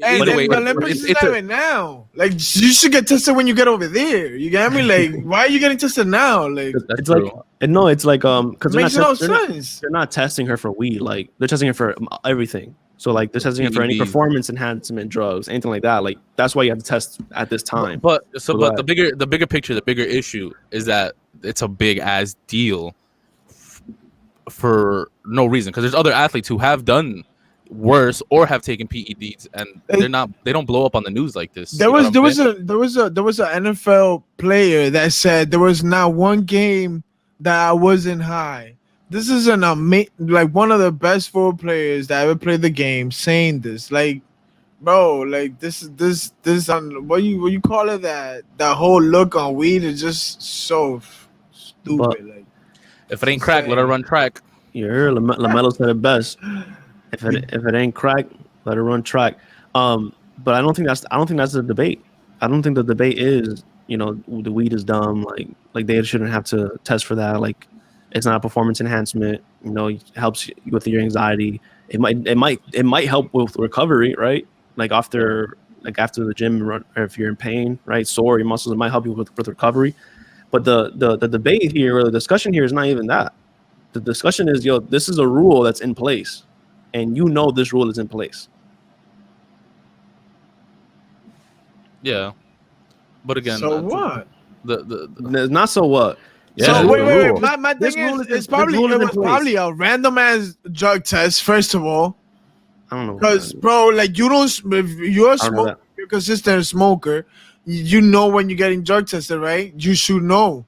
And either way, the Olympics is not now. Like, you should get tested when you get over there. You get me? Like, why are you getting tested now? Like, it's true. Like, and no, it's like because makes no sense. They're not testing her for weed. Like, they're testing her for everything. So like, they're testing her for any performance enhancement drugs, anything like that. Like, that's why you have to test at this time. But the bigger picture, the bigger issue is that it's a big ass deal for no reason, because there's other athletes who have done worse or have taken PEDs, and they don't blow up on the news like this. There was an NFL player that said there was not one game that I wasn't high. This is like one of the best football players that ever played the game saying this. Like, bro, like this what you call it, that whole look on weed is just so stupid. Like, if it ain't crack, let her run track. You heard LaMelo said it best. If it ain't crack, let her run track. But I don't think that's the debate. I don't think the debate is, the weed is dumb. Like they shouldn't have to test for that. Like, it's not a performance enhancement. It helps you with your anxiety. It might help with recovery, right? Like after the gym run, or if you're in pain, right, sore your muscles, it might help you with recovery. But the debate here, or the discussion here, is not even that. The discussion is, this is a rule that's in place, and this rule is in place. Yeah, but again, so what? Not so what. Yeah, so wait. My thing is, it was probably a random ass drug test. First of all, I don't know, because bro, like if you're a smoker, you're a consistent smoker. When you're getting drug tested, right? You should know.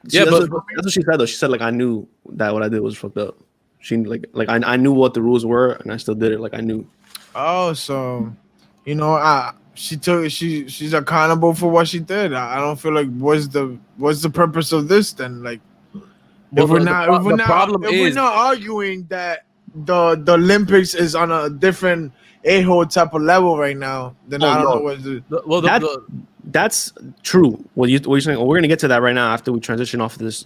Yeah, but that's what she said though. She said, like, I knew that what I did was fucked up. She I knew what the rules were, and I still did it. Like, I knew. Oh, so she's accountable for what she did. I don't feel like what's the purpose of this then? Like, if we're not arguing that the Olympics is on a different a-hole type of level right now, then I don't know what that's true. What you're saying? Well, we're gonna get to that right now after we transition off of this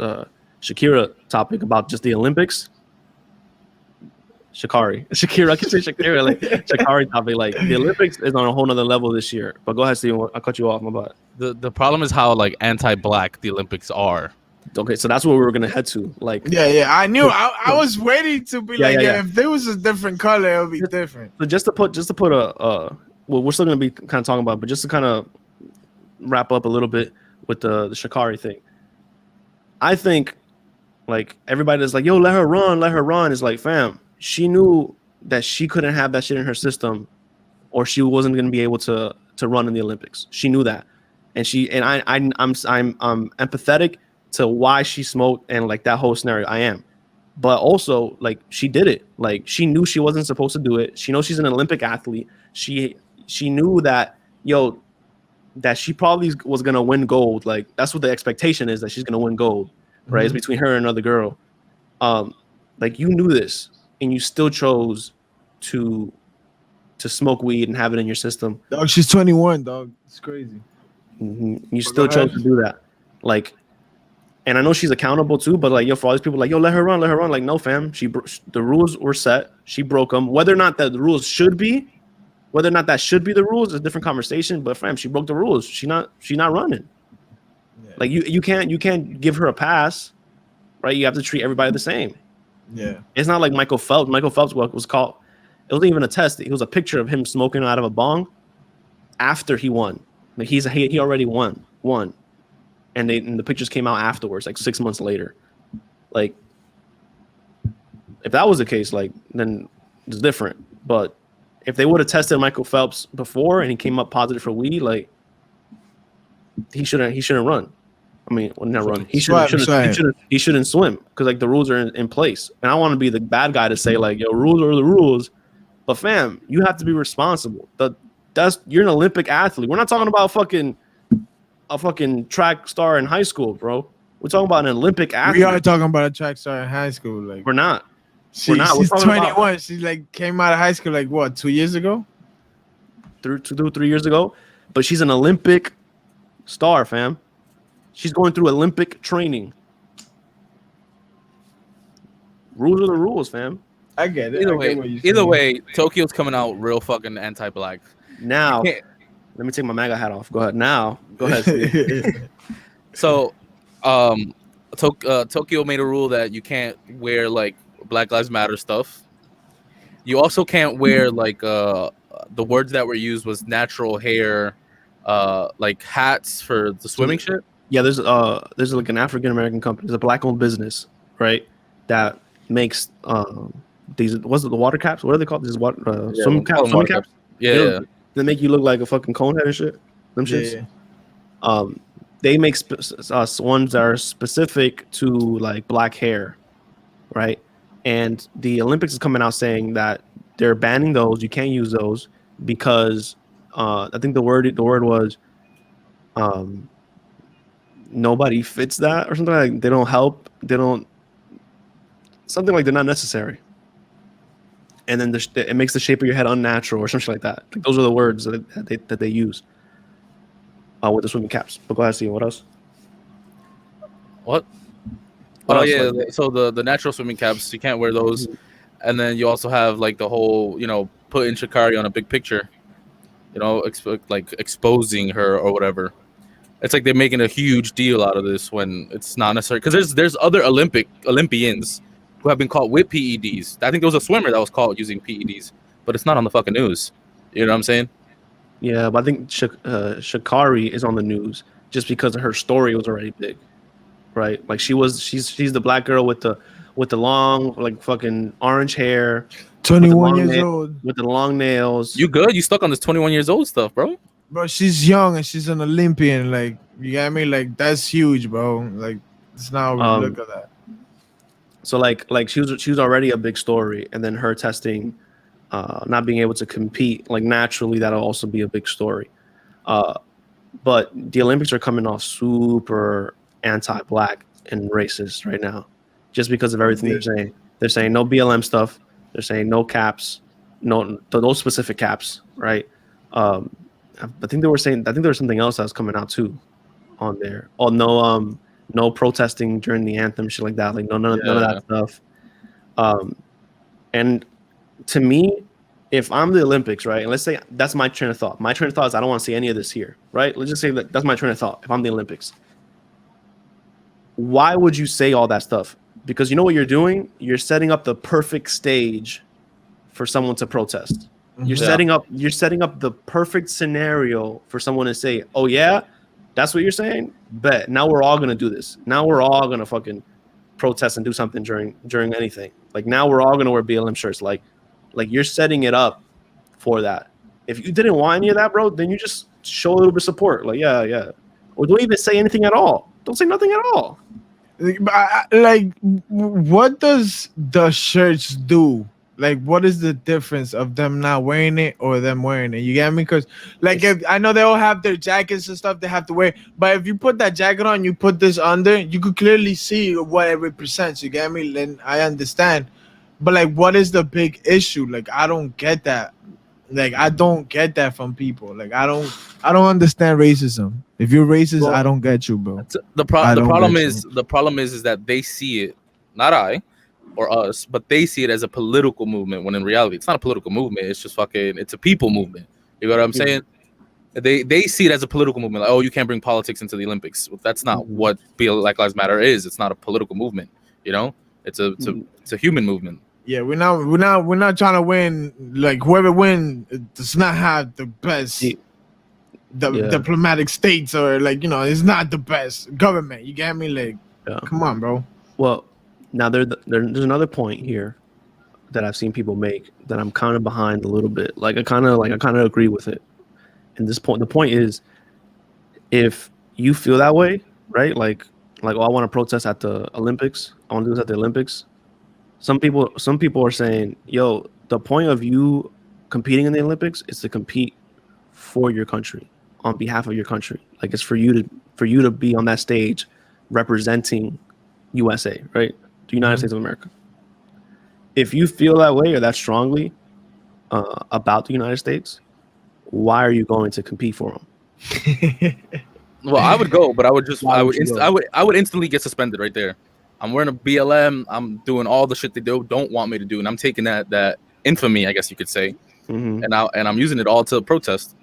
Shakira topic about just the Olympics. Sha'carri. I can say Shakira, like Sha'carri topic. Like, the Olympics is on a whole nother level this year. But go ahead, Steven. I cut you off. My bad. The problem is how like anti-black the Olympics are. Okay, so that's what we were gonna head to. Like, yeah. I knew. I was waiting to be if there was a different color, it would be different. So just to put well, we're still gonna be kind of talking about, but just to kind of wrap up a little bit with the Sha'carri thing. I think, like, everybody is like, yo, let her run. It's like, fam, she knew that she couldn't have that shit in her system, or she wasn't gonna be able to run in the Olympics. She knew that, and I'm empathetic to why she smoked and like that whole scenario. I am, but also, like, she did it. Like, she knew she wasn't supposed to do it. She knows she's an Olympic athlete. She knew that that she probably was gonna win gold. Like, that's what the expectation is, that she's gonna win gold, right? Mm-hmm. It's between her and another girl. Like, you knew this, and you still chose to smoke weed and have it in your system. Dog, she's 21, dog. It's crazy. Mm-hmm. You still chose to do that. Like, and I know she's accountable too, but like, for all these people, like, yo, let her run. Like, no, fam. The rules were set. She broke them. Whether or not that the rules should be, whether or not that should be the rules is a different conversation. But fam, she broke the rules. She's not running. Yeah. Like, you can't give her a pass, right? You have to treat everybody the same. Yeah. It's not like Michael Phelps. Michael Phelps was called. It wasn't even a test. It was a picture of him smoking out of a bong after he won. Like, he already won. And the pictures came out afterwards, like 6 months later. Like, if that was the case, like, then it's different. But if they would have tested Michael Phelps before and he came up positive for weed, like, he shouldn't run. I mean, well, not run. He shouldn't swim, because like the rules are in place. And I want to be the bad guy to say, like, yo, rules are the rules. But fam, you have to be responsible. You're an Olympic athlete. We're not talking about a fucking track star in high school, bro. We're talking about an Olympic athlete. We are talking about a track star in high school. Like, we're not. She's 21. She like came out of high school like what, 2 years ago? 3 years ago. But she's an Olympic star, fam. She's going through Olympic training. Rules are the rules, fam. I get it. Either way, Tokyo's coming out real fucking anti-black. Now, let me take my MAGA hat off. Go ahead. Now, go ahead. So, Tokyo made a rule that you can't wear like Black Lives Matter stuff. You also can't wear like the words that were used was natural hair, like hats for the swimming shit. Yeah, there's like an African American company, there's a black-owned business, right? That makes these, what's it, the water caps? What are they called? These swimming caps? Yeah, they make you look like a fucking cone head and shit. Them shits. Yeah. They make ones that are specific to like black hair, right? And the Olympics is coming out saying that they're banning those. You can't use those because I think the word was nobody fits that or something like. They don't help. They don't. Something like they're not necessary. And then it makes the shape of your head unnatural or something like that. Like those are the words that they use with the swimming caps. But go ahead, see what else. What yeah. So the natural swimming caps, you can't wear those. And then you also have like the whole, putting Sha'carri on a big picture, like exposing her or whatever. It's like they're making a huge deal out of this when it's not necessary. Because there's other Olympians who have been caught with PEDs. I think there was a swimmer that was caught using PEDs, but it's not on the fucking news. You know what I'm saying? Yeah, but I think Sha'carri is on the news just because her story was already big, right? Like she's the black girl with the long like fucking orange hair, 21 years old with the long nails. You good? You stuck on this 21 years old stuff, bro? Bro, she's young and she's an Olympian. Like, you get me? Like, that's huge, bro. Like, it's not we look at that. So like she was already a big story, and then her testing, not being able to compete like naturally, that'll also be a big story. But the Olympics are coming off super anti-black and racist right now, just because of everything they're saying. They're saying no BLM stuff. They're saying no caps, no those specific caps, right? I think there was something else that was coming out too on there. Oh, no protesting during the anthem, shit like that. Like none of that stuff. And to me, if I'm the Olympics, right, and let's say that's my train of thought. My train of thought is I don't want to see any of this here, right? Let's just say that's my train of thought. If I'm the Olympics, why would you say all that stuff? Because you know what you're doing? You're setting up the perfect stage for someone to protest. You're setting up the perfect scenario for someone to say, "Oh yeah, that's what you're saying? Bet. Now we're all gonna do this. Now we're all gonna fucking protest and do something during anything. Like now we're all gonna wear BLM shirts. Like you're setting it up for that. If you didn't want any of that, bro, then you just show a little bit of support. Like yeah, or don't even say anything at all. Don't say nothing at all. Like, what does the shirts do? Like, what is the difference of them not wearing it or them wearing it? You get me? Because, like, if I know they all have their jackets and stuff they have to wear, but if you put that jacket on, you put this under, you could clearly see what it represents. You get me? Then I understand. But, like, what is the big issue? Like, I don't get that. Like, I don't get that from people. Like, I don't understand racism. If you're racist, well, I don't get you, bro. The problem is that they see it, not I or us, but they see it as a political movement when in reality it's not a political movement. It's just it's a people movement. You know what I'm saying? They see it as a political movement. Like, oh, you can't bring politics into the Olympics. Well, that's not what Black Lives Matter is. It's not a political movement. You know, it's a human movement. Yeah, we're not trying to win. Like whoever wins does not have the best diplomatic states, or like it's not the best government. You get me? Like, come on, bro. Well, now there's another point here that I've seen people make that I'm kind of behind a little bit. Like I kind of agree with it. And the point is, if you feel that way, right? Like oh, I want to protest at the Olympics. I want to do this at the Olympics. Some people are saying, yo, the point of you competing in the Olympics is to compete for your country, on behalf of your country. Like it's for you to be on that stage representing USA, right? The United States of America. If you feel that way or that strongly about the United States, why are you going to compete for them? Well, I would go, but I would instantly get suspended right there. I'm wearing a BLM. I'm doing all the shit they don't want me to do, and I'm taking that infamy, I guess you could say, and I'm using it all to protest.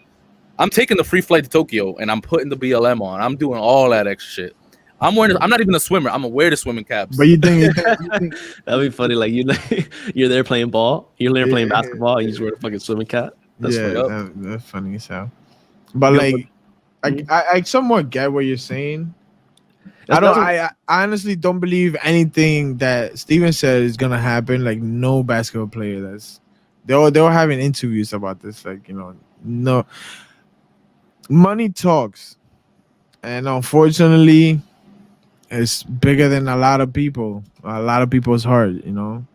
I'm taking the free flight to Tokyo, and I'm putting the BLM on. I'm doing all that extra shit. I'm not even a swimmer. I'm gonna wear the swimming caps. But you think that'd be funny? Like you're there playing ball, you're there playing basketball, and you just wear a fucking swimming cap. That's funny. That's funny as hell. But I somewhat get what you're saying. I honestly don't believe anything that Steven said is gonna happen. Like no basketball player they were having interviews about this. Like no money talks, and unfortunately, it's bigger than a lot of people's heart. We're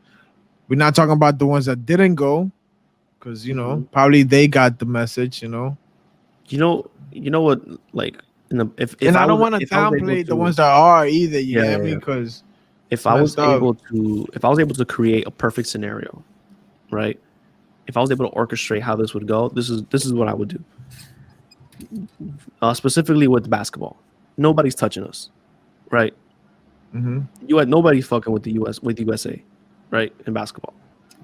not talking about the ones that didn't go, because probably they got the message. You know what, like. If I don't want to downplay the ones that are either, you get me? Because if I was able to create a perfect scenario, right? If I was able to orchestrate how this would go, this is what I would do. Specifically with basketball, nobody's touching us, right? Nobody's fucking with the USA, right? In basketball,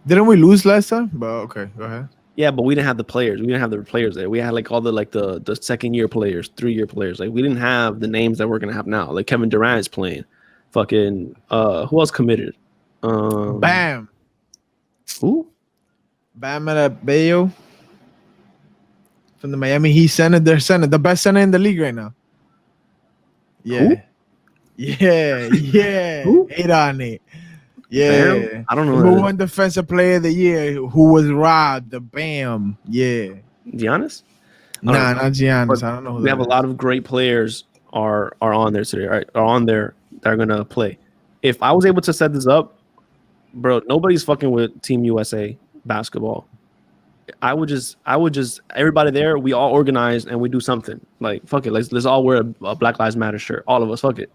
didn't we lose last time? But okay, go ahead. Yeah, but we didn't have the players. We didn't have the players there. We had like all the second year players, 3-year players. Like we didn't have the names that we're gonna have now. Like Kevin Durant is playing. Fucking who else committed? Bam. Who? Bam Adebayo from the Miami Heat center. Their center, the best center in the league right now. Yeah. Who? Yeah. Who? 8 on it. Yeah, Bam? I don't know. Number 1 defensive player of the year who was robbed. The Bam. Yeah. Giannis? Nah, not Giannis. I don't know. We have a lot of great players are on there today, right? Are on there that are gonna play. If I was able to set this up, bro, nobody's fucking with Team USA basketball. I would just everybody there, we all organize and we do something. Like fuck it, let's all wear a Black Lives Matter shirt. All of us, fuck it.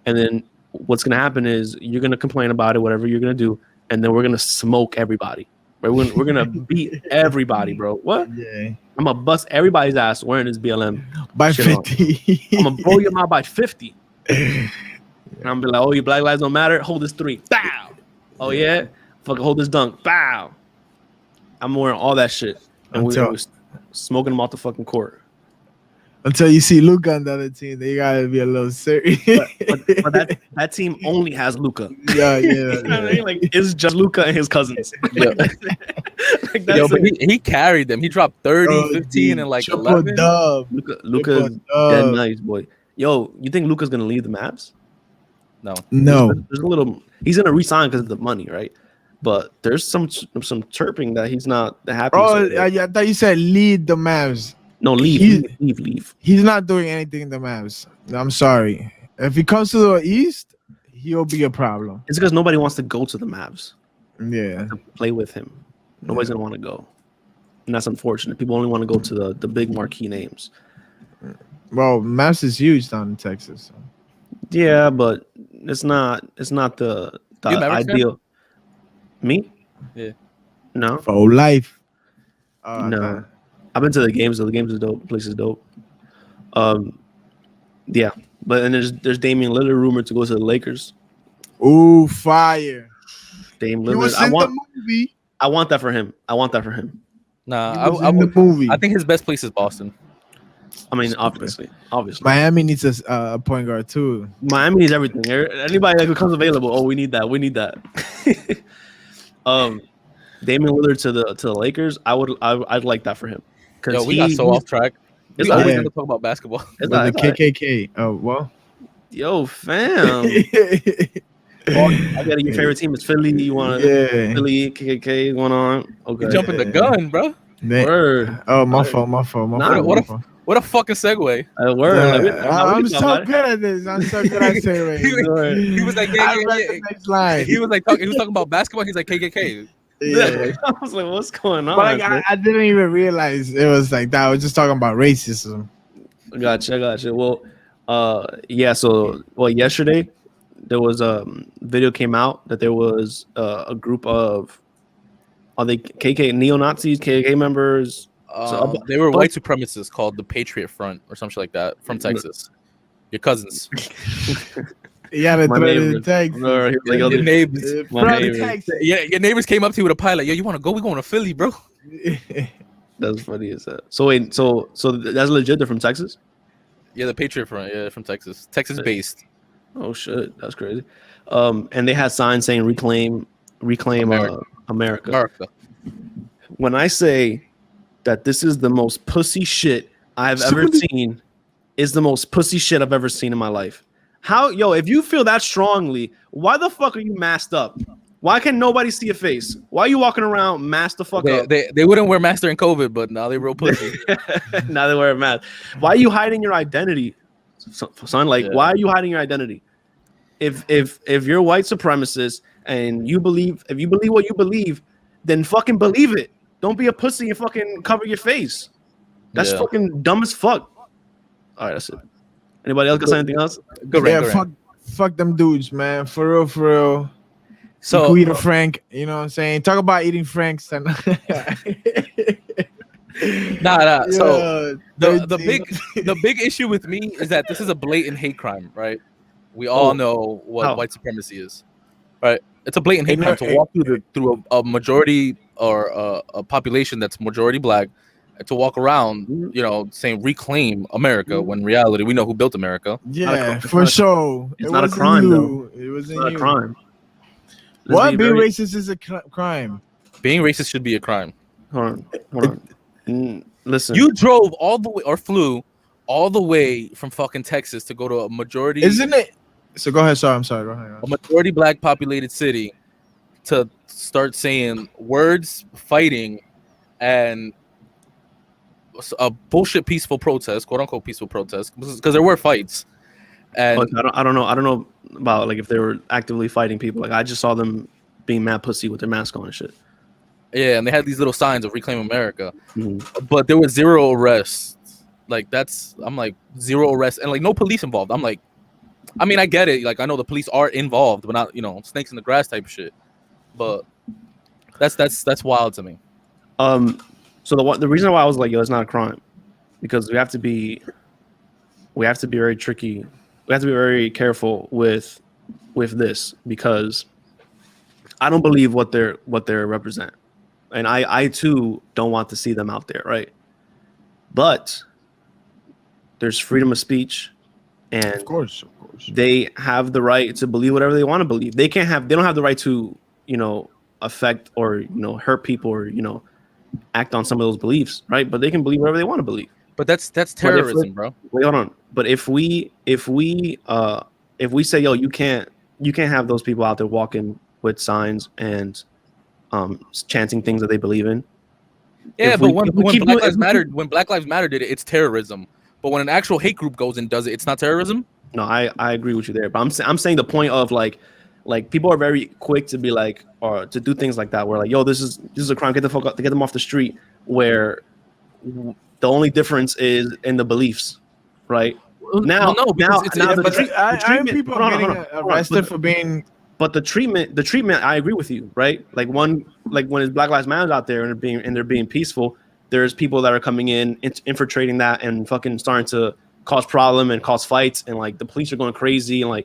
And then what's gonna happen is you're gonna complain about it, whatever you're gonna do, and then we're gonna smoke everybody. Right? We're gonna beat everybody, bro. What? Yeah. I'm gonna bust everybody's ass wearing this BLM by 50. I'm gonna blow your mouth by 50. And I'm gonna be like, oh, your Black Lives don't matter. Hold this 3. Bow. Oh yeah, fucking hold this dunk. Bow. I'm wearing all that shit, and we're smoking them off the fucking court. Until you see Luka on the other team, they gotta be a little serious. but that team only has Luka. Yeah. You know what I mean? Like it's just Luka and his cousins. But he carried them. He dropped 30, 15, and like 11. Luka's dead nice, boy. Yo, you think Luka's gonna leave the Mavs? No. There's a little. He's gonna resign because of the money, right? But there's some chirping that he's not happy. Oh, I thought you said lead the Mavs. No, leave. He's not doing anything in the Mavs. I'm sorry. If he comes to the East, he'll be a problem. It's because nobody wants to go to the Mavs. Yeah. To play with him. Nobody's going to want to go. And that's unfortunate. People only want to go to the big marquee names. Well, Mavs is huge down in Texas. So. Yeah, but it's not the ideal. Me? Yeah. No. For life. No. I've been to the games. So the games is dope. The place is dope. Yeah. But then there's Damian Lillard rumored to go to the Lakers. Ooh, fire! Dame Lillard. I want that for him. Nah, I think his best place is Boston. I mean, obviously. Miami needs a point guard too. Miami needs everything. Anybody that becomes available. Oh, we need that. Damian Lillard to the Lakers. I'd like that for him. Yo, we got so off track. We always gonna talk about basketball. The KKK. Oh well. Yo, fam. I got your favorite team is Philly. You want Philly KKK going on? Okay. You jumping the gun, bro. Word. Oh, my fault. What a fucking segue. Word. I'm so good at this. I'm so good at segues. He was like, he was talking about basketball. He's like KKK. Yeah. I was like, what's going on? But like, I didn't even realize it was like that. I was just talking about racism. Gotcha. Well, yesterday there was a video came out that there was a group of they neo-Nazis, KKK members. They were white supremacists called the Patriot Front or something like that from Texas. Your cousins. Yeah, your neighbors. Your neighbors came up to you with a pilot. Yo, you want to go? We're going to Philly, bro. That's funny as that. So wait, so that's legit. They're from Texas. Yeah, the Patriot Front. Yeah, from Texas, Texas-based. Oh shit, that's crazy. And they had signs saying "Reclaim America." When I say that this is the most pussy shit I've ever seen, is the most pussy shit I've ever seen in my life. How, if you feel that strongly, why the fuck are you masked up? Why can nobody see your face? Why are you walking around masked the fuck up? They wouldn't wear masks during COVID, but now they real pussy. Now they wear a mask. Why are you hiding your identity, son? Like, why are you hiding your identity? If you're white supremacist and you believe what you believe, then fucking believe it. Don't be a pussy and fucking cover your face. That's fucking dumb as fuck. All right, that's it. Anybody else got anything else? Fuck them dudes, man. For real. So eat a Frank, you know what I'm saying? Talk about eating Franks and Nah. So the big issue with me is that this is a blatant hate crime, right? We all know what white supremacy is, right? It's a blatant hate crime to walk through a majority or a population that's majority black, to walk around, saying reclaim America, when in reality we know who built America. Yeah, for sure. It's not a crime, though. It wasn't not a crime. What? Being racist is a crime. Being racist should be a crime. Hold on. Listen. You drove all the way or flew all the way from fucking Texas to go to a majority. Isn't it? So go ahead. Sorry, I'm sorry. Go ahead. A majority black populated city to start saying words, fighting, and a bullshit peaceful protest, quote unquote peaceful protest, because there were fights. And I don't know about like if they were actively fighting people. Like I just saw them being mad pussy with their mask on and shit. Yeah, and they had these little signs of Reclaim America, but there was 0 arrests. Like I'm like 0 arrests and like no police involved. I'm like, I mean, I get it. Like I know the police are involved, but not snakes in the grass type of shit. But that's wild to me. So the reason why I was like, it's not a crime, because we have to be very tricky. We have to be very careful with this, because I don't believe what they represent, and I too don't want to see them out there, right? But there's freedom of speech, and of course, they have the right to believe whatever they want to believe. They don't have the right to affect or hurt people or act on some of those beliefs, right? But they can believe whatever they want to believe. But that's terrorism, bro. Wait, hold on. But if we say, you can't have those people out there walking with signs and chanting things that they believe in. Yeah, but when Black Lives Matter did it, it's terrorism. But when an actual hate group goes and does it, it's not terrorism. No, I agree with you there. But I'm saying the point of like people are very quick to be like, or to do things like that, where like, this is a crime, get them off the street, where the only difference is in the beliefs, right? Now people are getting arrested for being. But the treatment, I agree with you, right? Like when it's Black Lives Matter out there and they're being peaceful, there's people that are coming in, infiltrating that and fucking starting to cause problem and cause fights, and like the police are going crazy, and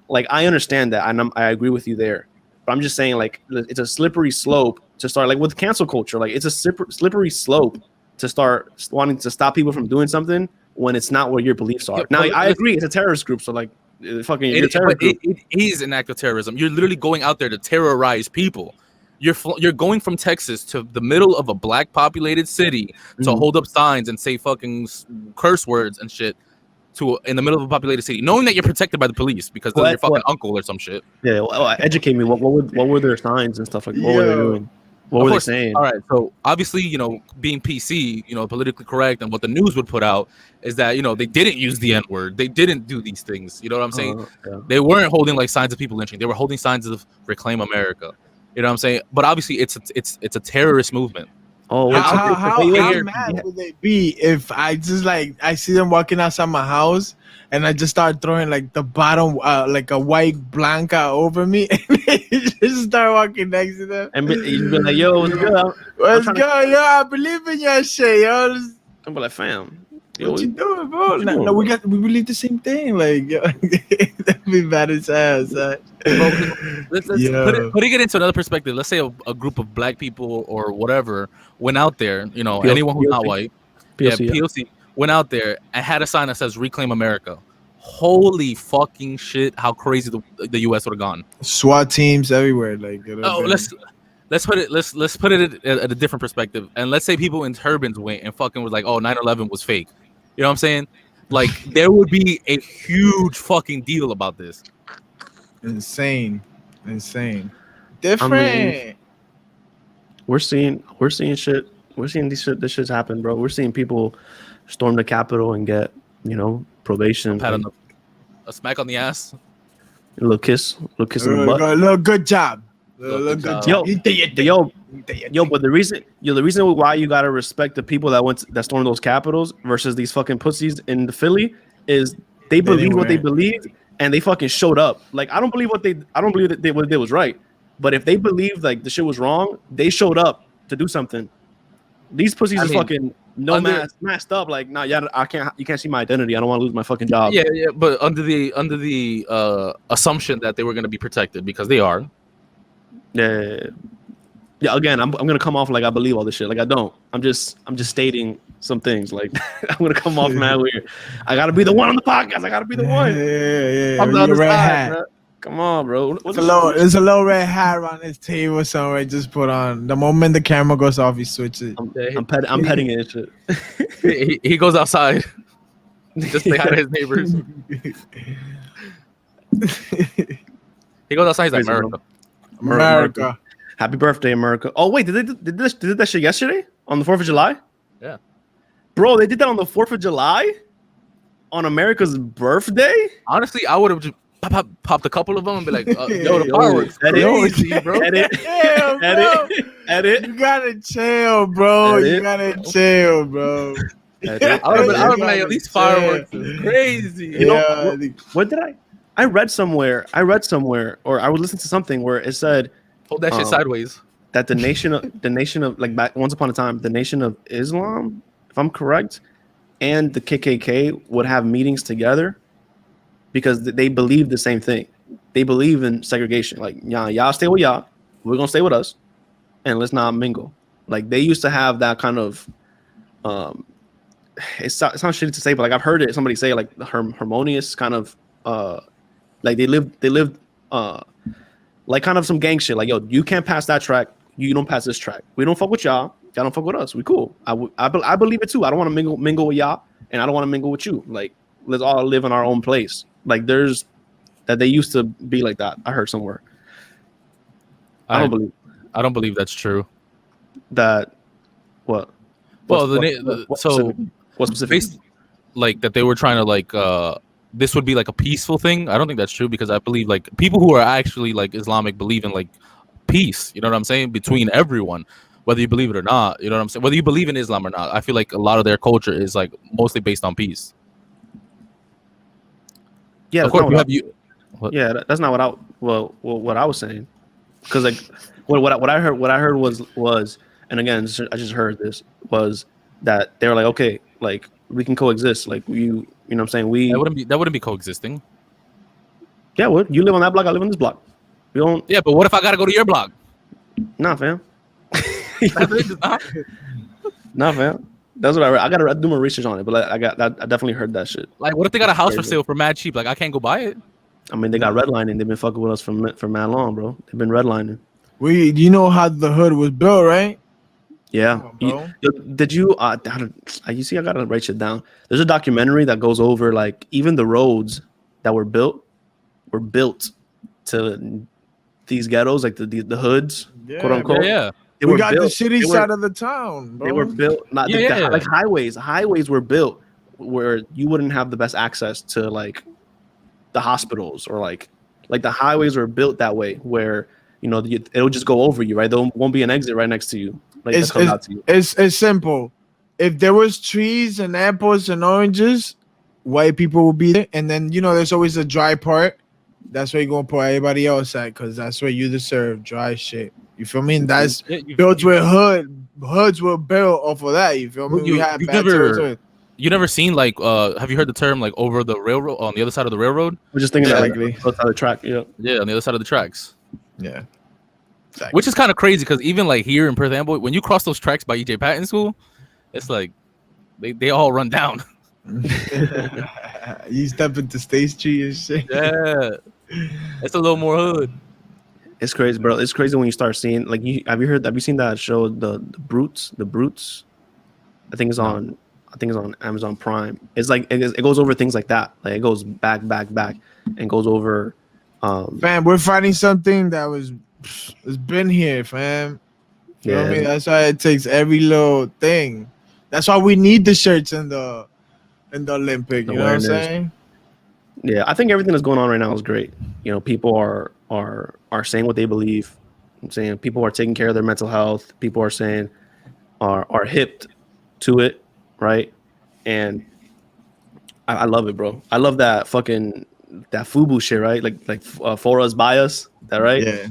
like I understand that, and I agree with you there. But I'm just saying, like, it's a slippery slope to start, like with cancel culture. Like it's a slippery slope to start wanting to stop people from doing something when it's not what your beliefs are. Now, I agree, it's a terrorist group, so like, it is an act of terrorism. You're literally going out there to terrorize people. You're going from Texas to the middle of a black populated city to hold up signs and say fucking curse words and shit in the middle of a populated city, knowing that you're protected by the police because they're your fucking uncle or some shit. Yeah, educate me. What were their signs and stuff like? What were they doing? What were they saying? All right, so obviously, being PC, politically correct, and what the news would put out is that, they didn't use the N-word. They didn't do these things. You know what I'm saying? Yeah. They weren't holding like signs of people lynching. They were holding signs of Reclaim America. You know what I'm saying? But obviously, it's a terrorist movement. Oh, how mad would they be if I just I see them walking outside my house and I just start throwing like the bottom like a white blanca over me and they just start walking next to them and you'd be like, yo, what's good? What's good? Yo, I believe in your shit, yo. I'm like, fam, What you doing, bro? No, we believe the same thing. Like, yo, that'd be bad as ass. Let's putting it into another perspective. Let's say a group of black people or whatever went out there. You know, anyone who's not white, POC went out there and had a sign that says "Reclaim America." Holy fucking shit! How crazy the U.S. would have gone. SWAT teams everywhere. Like, let's put it at a different perspective. And let's say people in turbans went and fucking was like, "Oh, 9/11 was fake." You know what I'm saying? Like, there would be a huge fucking deal about this. Insane. Different. I mean, we're seeing shit. We're seeing this shit's happen, bro. We're seeing people storm the Capitol and get, probation. A smack on the ass. A little kiss on the butt. A little good job. Yo, but the reason why you gotta respect the people that stormed those capitals versus these fucking pussies in the Philly is they believe what they believe and they fucking showed up. Like, I don't believe what they did was right, but if they believed like the shit was wrong, they showed up to do something. These pussies are fucking masked up. Like, nah, yeah, you can't see my identity. I don't want to lose my fucking job. Yeah, but under the assumption that they were gonna be protected because they are. Yeah. Again, I'm gonna come off like I believe all this shit. Like, I don't. I'm just stating some things. Like, I'm gonna come off mad weird. I gotta be the one on the podcast. I gotta be the one. Yeah. I'm the other side, bro. Come on, bro. There's a low red hat on his table somewhere. Just put on. The moment the camera goes off, he switches it. I'm petting it and shit. He goes outside. Just say hi to his neighbors. He goes outside. He's like, America. Happy birthday, America. Oh, wait, did that shit yesterday? On the 4th of July? Yeah. Bro, they did that on the 4th of July? On America's birthday? Honestly, I would have just popped a couple of them and be like, yo, the fireworks. Edit, bro. Edit. You gotta chill, bro. You gotta chill, bro. I would have been like, these fireworks is crazy. You know, what did I read somewhere, or I would listen to something where it said, hold that shit sideways. That the nation of like back once upon a time, the Nation of Islam, if I'm correct, and the KKK would have meetings together because they believe the same thing. They believe in segregation. Like, y'all stay with y'all, we're gonna stay with us, and let's not mingle. Like, they used to have that kind of it sounds shitty to say, but like I've heard somebody say like the harmonious kind of like they lived like kind of some gang shit. Like, yo, you can't pass that track. You don't pass this track. We don't fuck with y'all. Y'all don't fuck with us. We cool. I believe it too. I don't want to mingle with y'all, and I don't want to mingle with you. Like, let's all live in our own place. Like, there's that they used to be like that. I heard somewhere. I don't believe that's true. That what? Well, what specific? Like that they were trying to like this would be like a peaceful thing. I don't think that's true because I believe like people who are actually like Islamic believe in like peace. You know what I'm saying? Between everyone, whether you believe it or not. You know what I'm saying? Whether you believe in Islam or not, I feel like a lot of their culture is like mostly based on peace. Yeah, of course yeah, that's not what I was saying. Because like what I heard was, and again, I just heard this was that they were like, okay, like we can coexist. Like you know what I'm saying? That wouldn't be coexisting. Yeah, what? You live on that block, I live on this block. We don't. Yeah, but what if I gotta go to your block? Nah, fam. Nah, fam. That's what I read. I gotta do more research on it, but I definitely heard that shit. Like, what if they got a house for sale for mad cheap? Like, I can't go buy it. I mean, they got redlining. They've been fucking with us for mad long, bro. They've been redlining. You know how the hood was built, right? Yeah. Did you? You see, I gotta write shit down. There's a documentary that goes over like even the roads that were built to these ghettos, like the hoods, quote unquote. Yeah. We got the city side of the town, bro. They were built, like highways. Highways were built where you wouldn't have the best access to like the hospitals or like the highways were built that way where it'll just go over you, right? There won't be an exit right next to you. Like that comes out to you. It's simple. If there was trees and apples and oranges, white people would be there, and then there's always a dry part. That's where you're gonna put everybody else at, because that's where you deserve dry shit. You feel me? And that's built with hoods were built off of that. You feel me? You never seen like have you heard the term like over the railroad, on the other side of the railroad? We're just thinking that like other side of the track. Yeah, on the other side of the tracks. Yeah, exactly. Which is kind of crazy because even like here in Perth Amboy, when you cross those tracks by EJ Patton School, it's like they all run down. You step into State Street and shit. Yeah, it's a little more hood. It's crazy, bro. It's crazy when you start seeing like have you seen that show the Brutes? I think it's on Amazon Prime. It's like it goes over things like that. Like it goes back and goes over fam, we're fighting something that it's been here, fam. You know what I mean? That's why it takes every little thing. That's why we need the shirts in the Olympic. You know what I'm saying? Yeah, I think everything that's going on right now is great. You know, people are saying what they believe. I'm saying people are taking care of their mental health. People are saying are hipped to it, right? And I love it, bro. I love that fucking that FUBU shit, right? Like for us by us, that right? Yeah.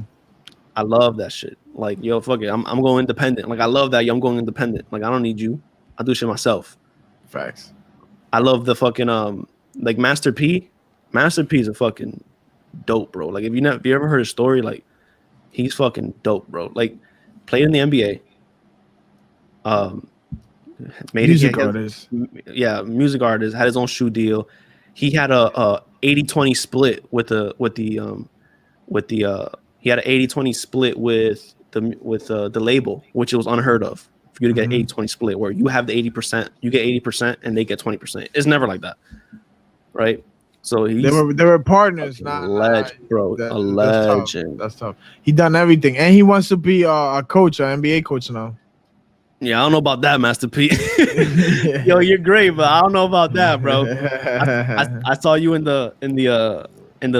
I love that shit. Like, yo, fuck it. I'm going independent. Like, I love that. Yo, I'm going independent. Like, I don't need you. I do shit myself. Facts. I love the fucking like Master P. Master P is a fucking dope, bro. Like, if you ever heard his story, like, he's fucking dope, bro. Like, played in the NBA. Music artist. Yeah, music artist. Had his own shoe deal. He had a 80-20 split with the he had an 80-20 split with the label, which it was unheard of for you to get 80-20 split, where you have the 80%, you get 80% and they get 20%. It's never like that, right? So they were partners, bro. A legend. That's tough. He done everything, and he wants to be a coach, an NBA coach now. Yeah, I don't know about that, Master P. Yo, you're great, but I don't know about that, bro. I saw you in the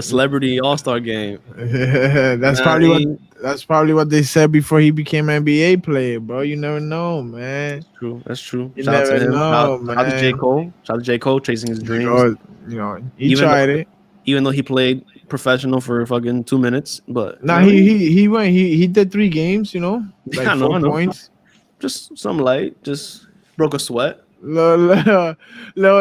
Celebrity All-Star game. That's probably what they said before he became an NBA player, bro. You never know, man. That's true. You never know, man. Shout out to J. Cole chasing his dreams. He tried it. Even though he played professional for fucking 2 minutes, but he did 3 games, like I know, 4 points. Just some light, just broke a sweat. Little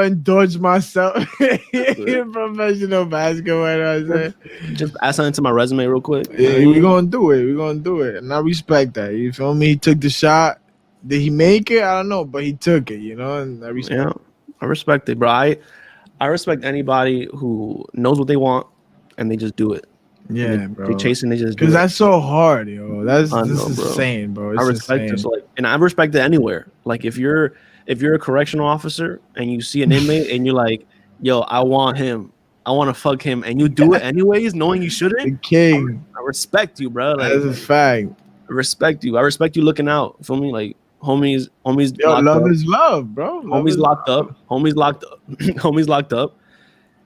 indulge myself in professional basketball. Just add something to my resume real quick. Yeah, we're gonna do it. And I respect that. You feel me? He took the shot. Did he make it? I don't know, but he took it, and I respect it. I respect it, bro. I respect anybody who knows what they want and they just do it. Yeah, bro. They chasing, they just because that's so hard, yo. This is insane, bro. It's I respect it. So, and I respect it anywhere. Like if you're a correctional officer and you see an inmate and you're like, yo, I want him, I want to fuck him, and you do it anyways, knowing you shouldn't. The king. I respect you, bro. Like, that's a fact. I respect you. I respect you looking out. Feel me? Like homies. Yo, love is love, bro. Homies locked up. Homies locked up.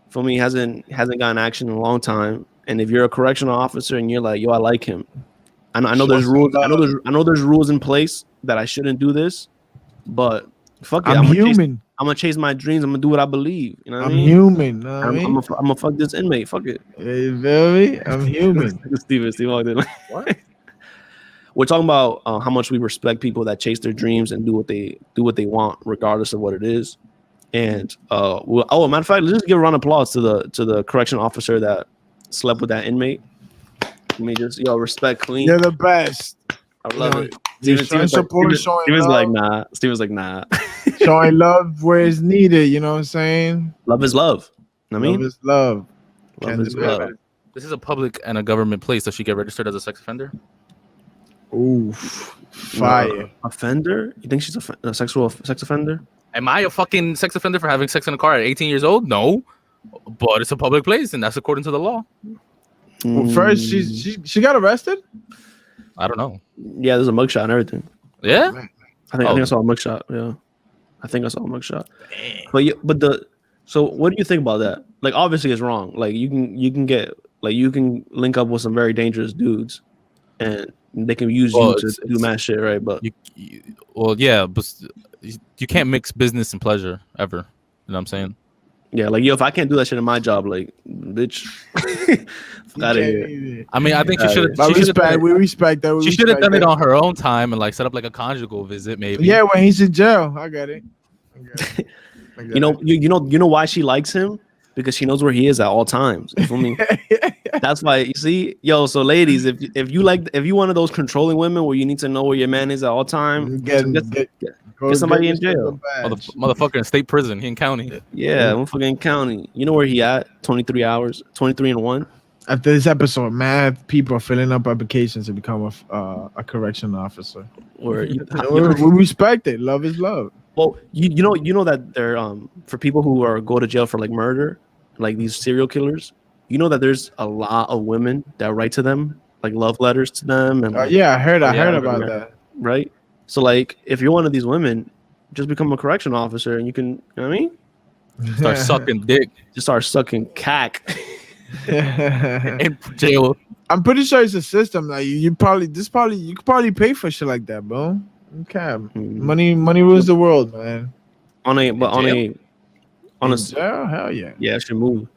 Feel me? Hasn't gotten action in a long time. And if you're a correctional officer and you're like, yo, I like him. I know there's rules. I know there's rules in place that I shouldn't do this, but fuck it. I'm human. I'm gonna chase my dreams. I'm gonna do what I believe. You know what I mean? I'm human. I'm gonna fuck this inmate. Fuck it. You feel me? I'm human. Steve walked in. What? We're talking about how much we respect people that chase their dreams and do what they want, regardless of what it is. And matter of fact, let's just give a round of applause to the correctional officer that slept with that inmate. Let me just respect clean. You're the best. I love it. Steven's like nah. Steven's like nah. Showing love where it's needed. You know what I'm saying? Love is love. I mean, love is love. Love is love. This is a public and a government place. Does she get registered as a sex offender? Ooh, fire. Offender? You think she's a sex offender? Am I a fucking sex offender for having sex in a car at 18 years old? No, but it's a public place, and that's according to the law. Well, first, she got arrested. I don't know. Yeah, there's a mugshot and everything. Yeah, I think I saw a mugshot. Yeah, I think I saw a mugshot. So what do you think about that? Like, obviously, it's wrong. Like, you can link up with some very dangerous dudes, and they can use you to do mad shit, right? But yeah, but you can't mix business and pleasure ever. You know what I'm saying? Yeah, like, yo, if I can't do that shit in my job, like, bitch, out of here. I mean, I think she should have. We respect that. She should have done it on her own time and like set up like a conjugal visit, maybe. Yeah, when he's in jail, I got it. You know why she likes him? Because she knows where he is at all times. You feel me? That's why you see, so ladies, if you one of those controlling women where you need to know where your man is at all time, get somebody in jail. Motherfucker in state prison, he in county. Yeah, motherfucking county. You know where he at? 23 hours, 23 and 1. After this episode, mad people are filling up applications to become a correctional officer. Or we respect it. Love is love. Well, you know that they're for people who go to jail for like murder, like these serial killers. You know that there's a lot of women that write to them, like love letters to them. And I heard about that. Right. So like, if you're one of these women, just become a correctional officer, and you can, you know what I mean, start sucking dick, just start sucking cack in jail. I'm pretty sure it's a system. Like you could probably pay for shit like that, bro. Okay, money rules the world, man. On a jail, hell yeah. Yeah, it should move.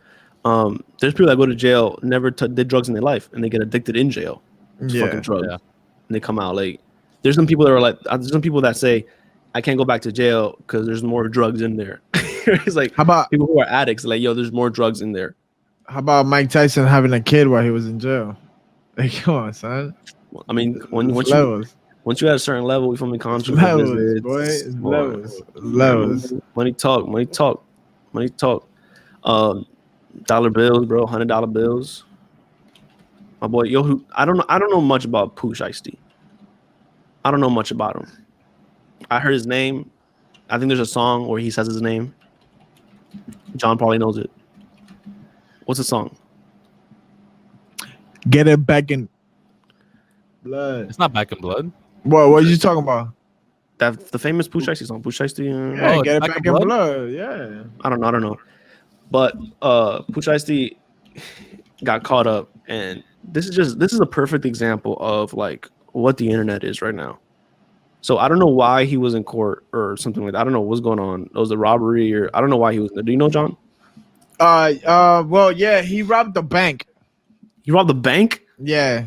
There's people that go to jail, never did drugs in their life, and they get addicted in jail. Fucking drugs. Yeah. And they come out like. There's some people that are like. There's some people that say, "I can't go back to jail because there's more drugs in there." It's like, how about people who are addicts? Like, there's more drugs in there. How about Mike Tyson having a kid while he was in jail? Like, come on, son. I mean, once you at a certain level, we from the contract. Levels. Money talk. Dollar bills, bro. $100 bills. My boy, I don't know much about Pooh Shiesty. I don't know much about him. I heard his name. I think there's a song where he says his name. John probably knows it. What's the song? Get it back in blood. It's not back in blood. What are you talking about? That the famous Pooh Shiesty song. Pooh Shiesty. Get it back in blood. Yeah. I don't know. But Pooh Shiesty got caught up, and this is a perfect example of like what the internet is right now. So I don't know why he was in court or something like that. I don't know what's going on. It was a robbery, or I don't know why he was there. Do you know, John? Well, yeah, he robbed the bank. He robbed the bank? Yeah.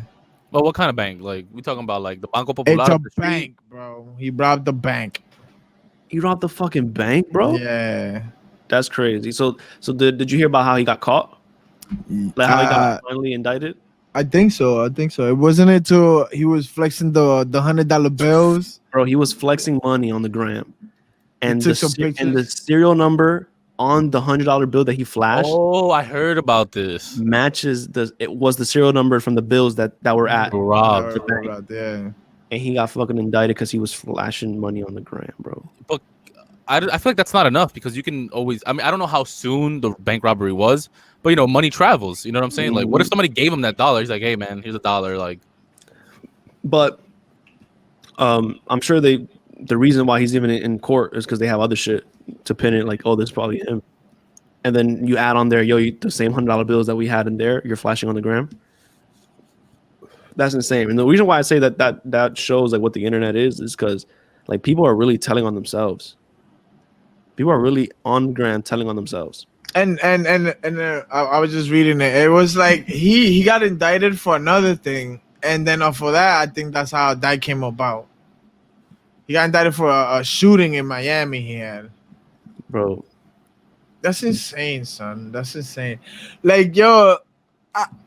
Well, what kind of bank? Like, we talking about like the Banco Popular? It's a bank, bro. He robbed the bank. He robbed the fucking bank, bro? Yeah. That's crazy. So did you hear about how he got caught? Like how he got finally indicted? I think so. It wasn't until he was flexing the $100 bills. Bro, he was flexing money on the gram. And the serial number on the $100 bill that he flashed. Oh, I heard about this. Matches it was the serial number from the bills that were at robbed. Yeah. And he got fucking indicted because he was flashing money on the gram, bro. But I feel like that's not enough, because you can always. I mean, I don't know how soon the bank robbery was, but money travels. You know what I'm saying? Like, what if somebody gave him that $1? He's like, "Hey, man, here's $1." Like, but I'm sure the reason why he's even in court is because they have other shit to pin it. Like, oh, this is probably him. And then you add on there, the same $100 bills that we had in there, you're flashing on the gram. That's insane. And the reason why I say that shows like what the internet is because like people are really telling on themselves. People are really on gram telling on themselves. And I was just reading it. It was like he got indicted for another thing, and then for that, I think that's how that came about. He got indicted for a shooting in Miami he had. Bro, that's insane, son. That's insane. Like, yo,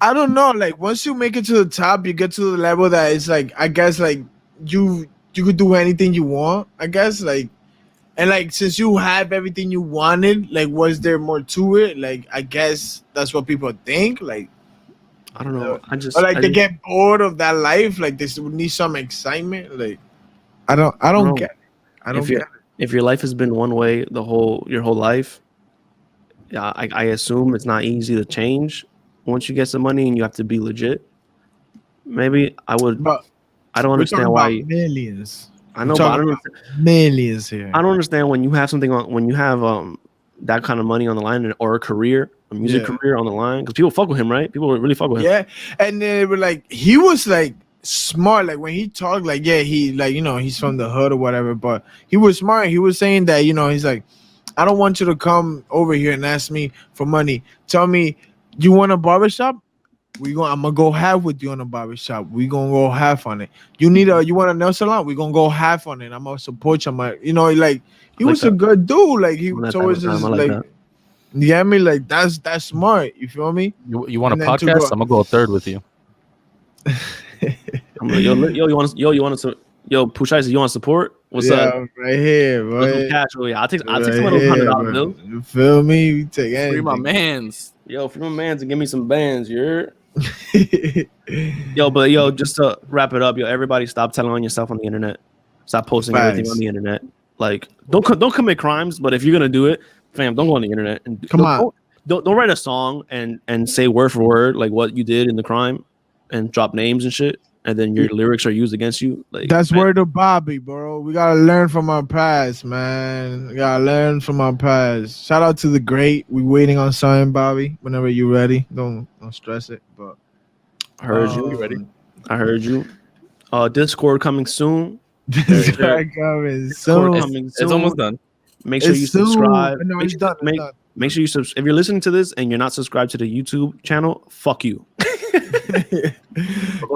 I don't know. Like, once you make it to the top, you get to the level that it's like, I guess, like you could do anything you want. I guess, like. And like, since you have everything you wanted, like, was there more to it? Like, I guess that's what people think. Like, I don't know. They get bored of that life. Like, they need some excitement. Like, I don't get it. I don't get it. If your life has been one way your whole life, yeah, I assume it's not easy to change once you get some money and you have to be legit. Maybe I would. But I don't understand why millions. I know, but I don't understand. Millions here. I don't understand when you have something when you have that kind of money on the line or a music career on the line, because people fuck with him, right? People really fuck with him. Yeah, and they were like, he was like smart. Like when he talked, like he like he's from the hood or whatever, but he was smart. He was saying that he's like, I don't want you to come over here and ask me for money. Tell me you want a barbershop. I'm gonna go half with you on the barbershop. We gonna go half on it. You want a nail salon? We gonna go half on it. I'm gonna support you. Like he was a good dude. Like he was always just like, you get me? Like that's smart. You feel me? You want a podcast? I'm gonna go a third with you. Pooh Shiesty, you want support? What's up? Right here, bro. Cash, I'll take some of those $100 bills. You feel me? We take anything. Free my mans. Free my mans and give me some bands. You're just to wrap it up, everybody stop telling on yourself on the internet. Stop posting everything on the internet. Like, don't commit crimes, but if you're gonna do it, fam, don't go on the internet and don't write a song and say word for word like what you did in the crime and drop names and shit, and then your lyrics are used against you. Like, that's word of Bobby, bro. We gotta learn from our past, man. We gotta learn from our past. Shout out to the great. We waiting on something, Bobby. Whenever you're ready, don't stress it. But I heard you. Ready? I heard you. Discord coming soon. Discord coming soon. It's almost done. Make sure you subscribe. No, it's done. Make sure you if you're listening to this and you're not subscribed to the YouTube channel, fuck you.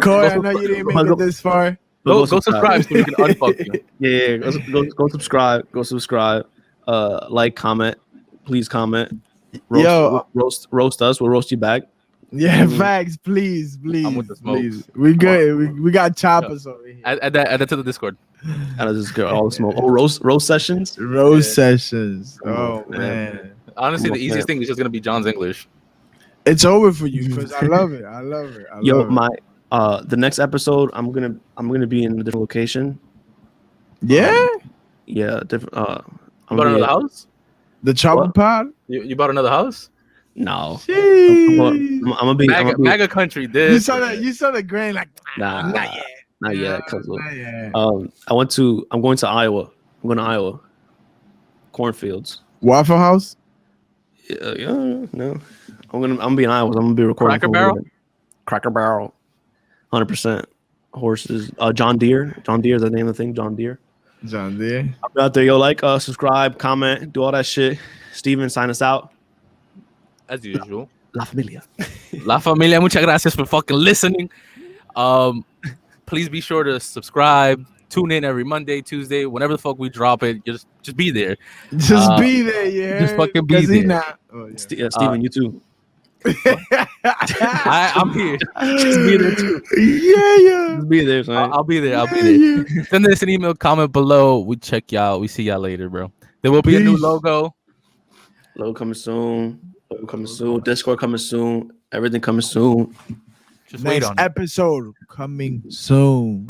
Corey, I know you didn't make it this far. Go subscribe so we can unfuck you. Yeah. Go subscribe. Go subscribe. Like, comment. Please comment. Roast us. We'll roast you back. Yeah, facts. Please. I'm with the smoke. Please. We good. We got choppers over here. Add that to the Discord. Add this girl. All the smoke. Oh, roast sessions. Sessions. Oh man. Honestly, the easiest thing is just gonna be John's English. It's over for you because I love it. The next episode, I'm gonna be in a different location. Yeah. Different. You bought another house? The chopper pod. You bought another house? No. I'm gonna be mega country. You saw the grain like not yet. I'm going to Iowa. I'm going to Iowa. Cornfields. Waffle House. No. I'm gonna be in Iowa. I'm gonna be recording. Cracker Barrel. 100%. Horses. John Deere. John Deere is the name of the thing. John Deere. I'll be out there. Subscribe, comment, do all that shit. Steven, sign us out. As usual. La familia. La familia. Muchas gracias for fucking listening. Please be sure to subscribe. Tune in every Monday, Tuesday, whenever the fuck we drop it. Just be there. Just be there, yeah. Just fucking be there. Steven, you too. I'm here. Just be there too. Yeah. Just be there, son. I'll be there. Send us an email, comment below. We check y'all. We see y'all later, bro. There will be a new logo. Logo coming soon. Discord coming soon. Everything coming soon. Just wait on it. Next episode coming soon.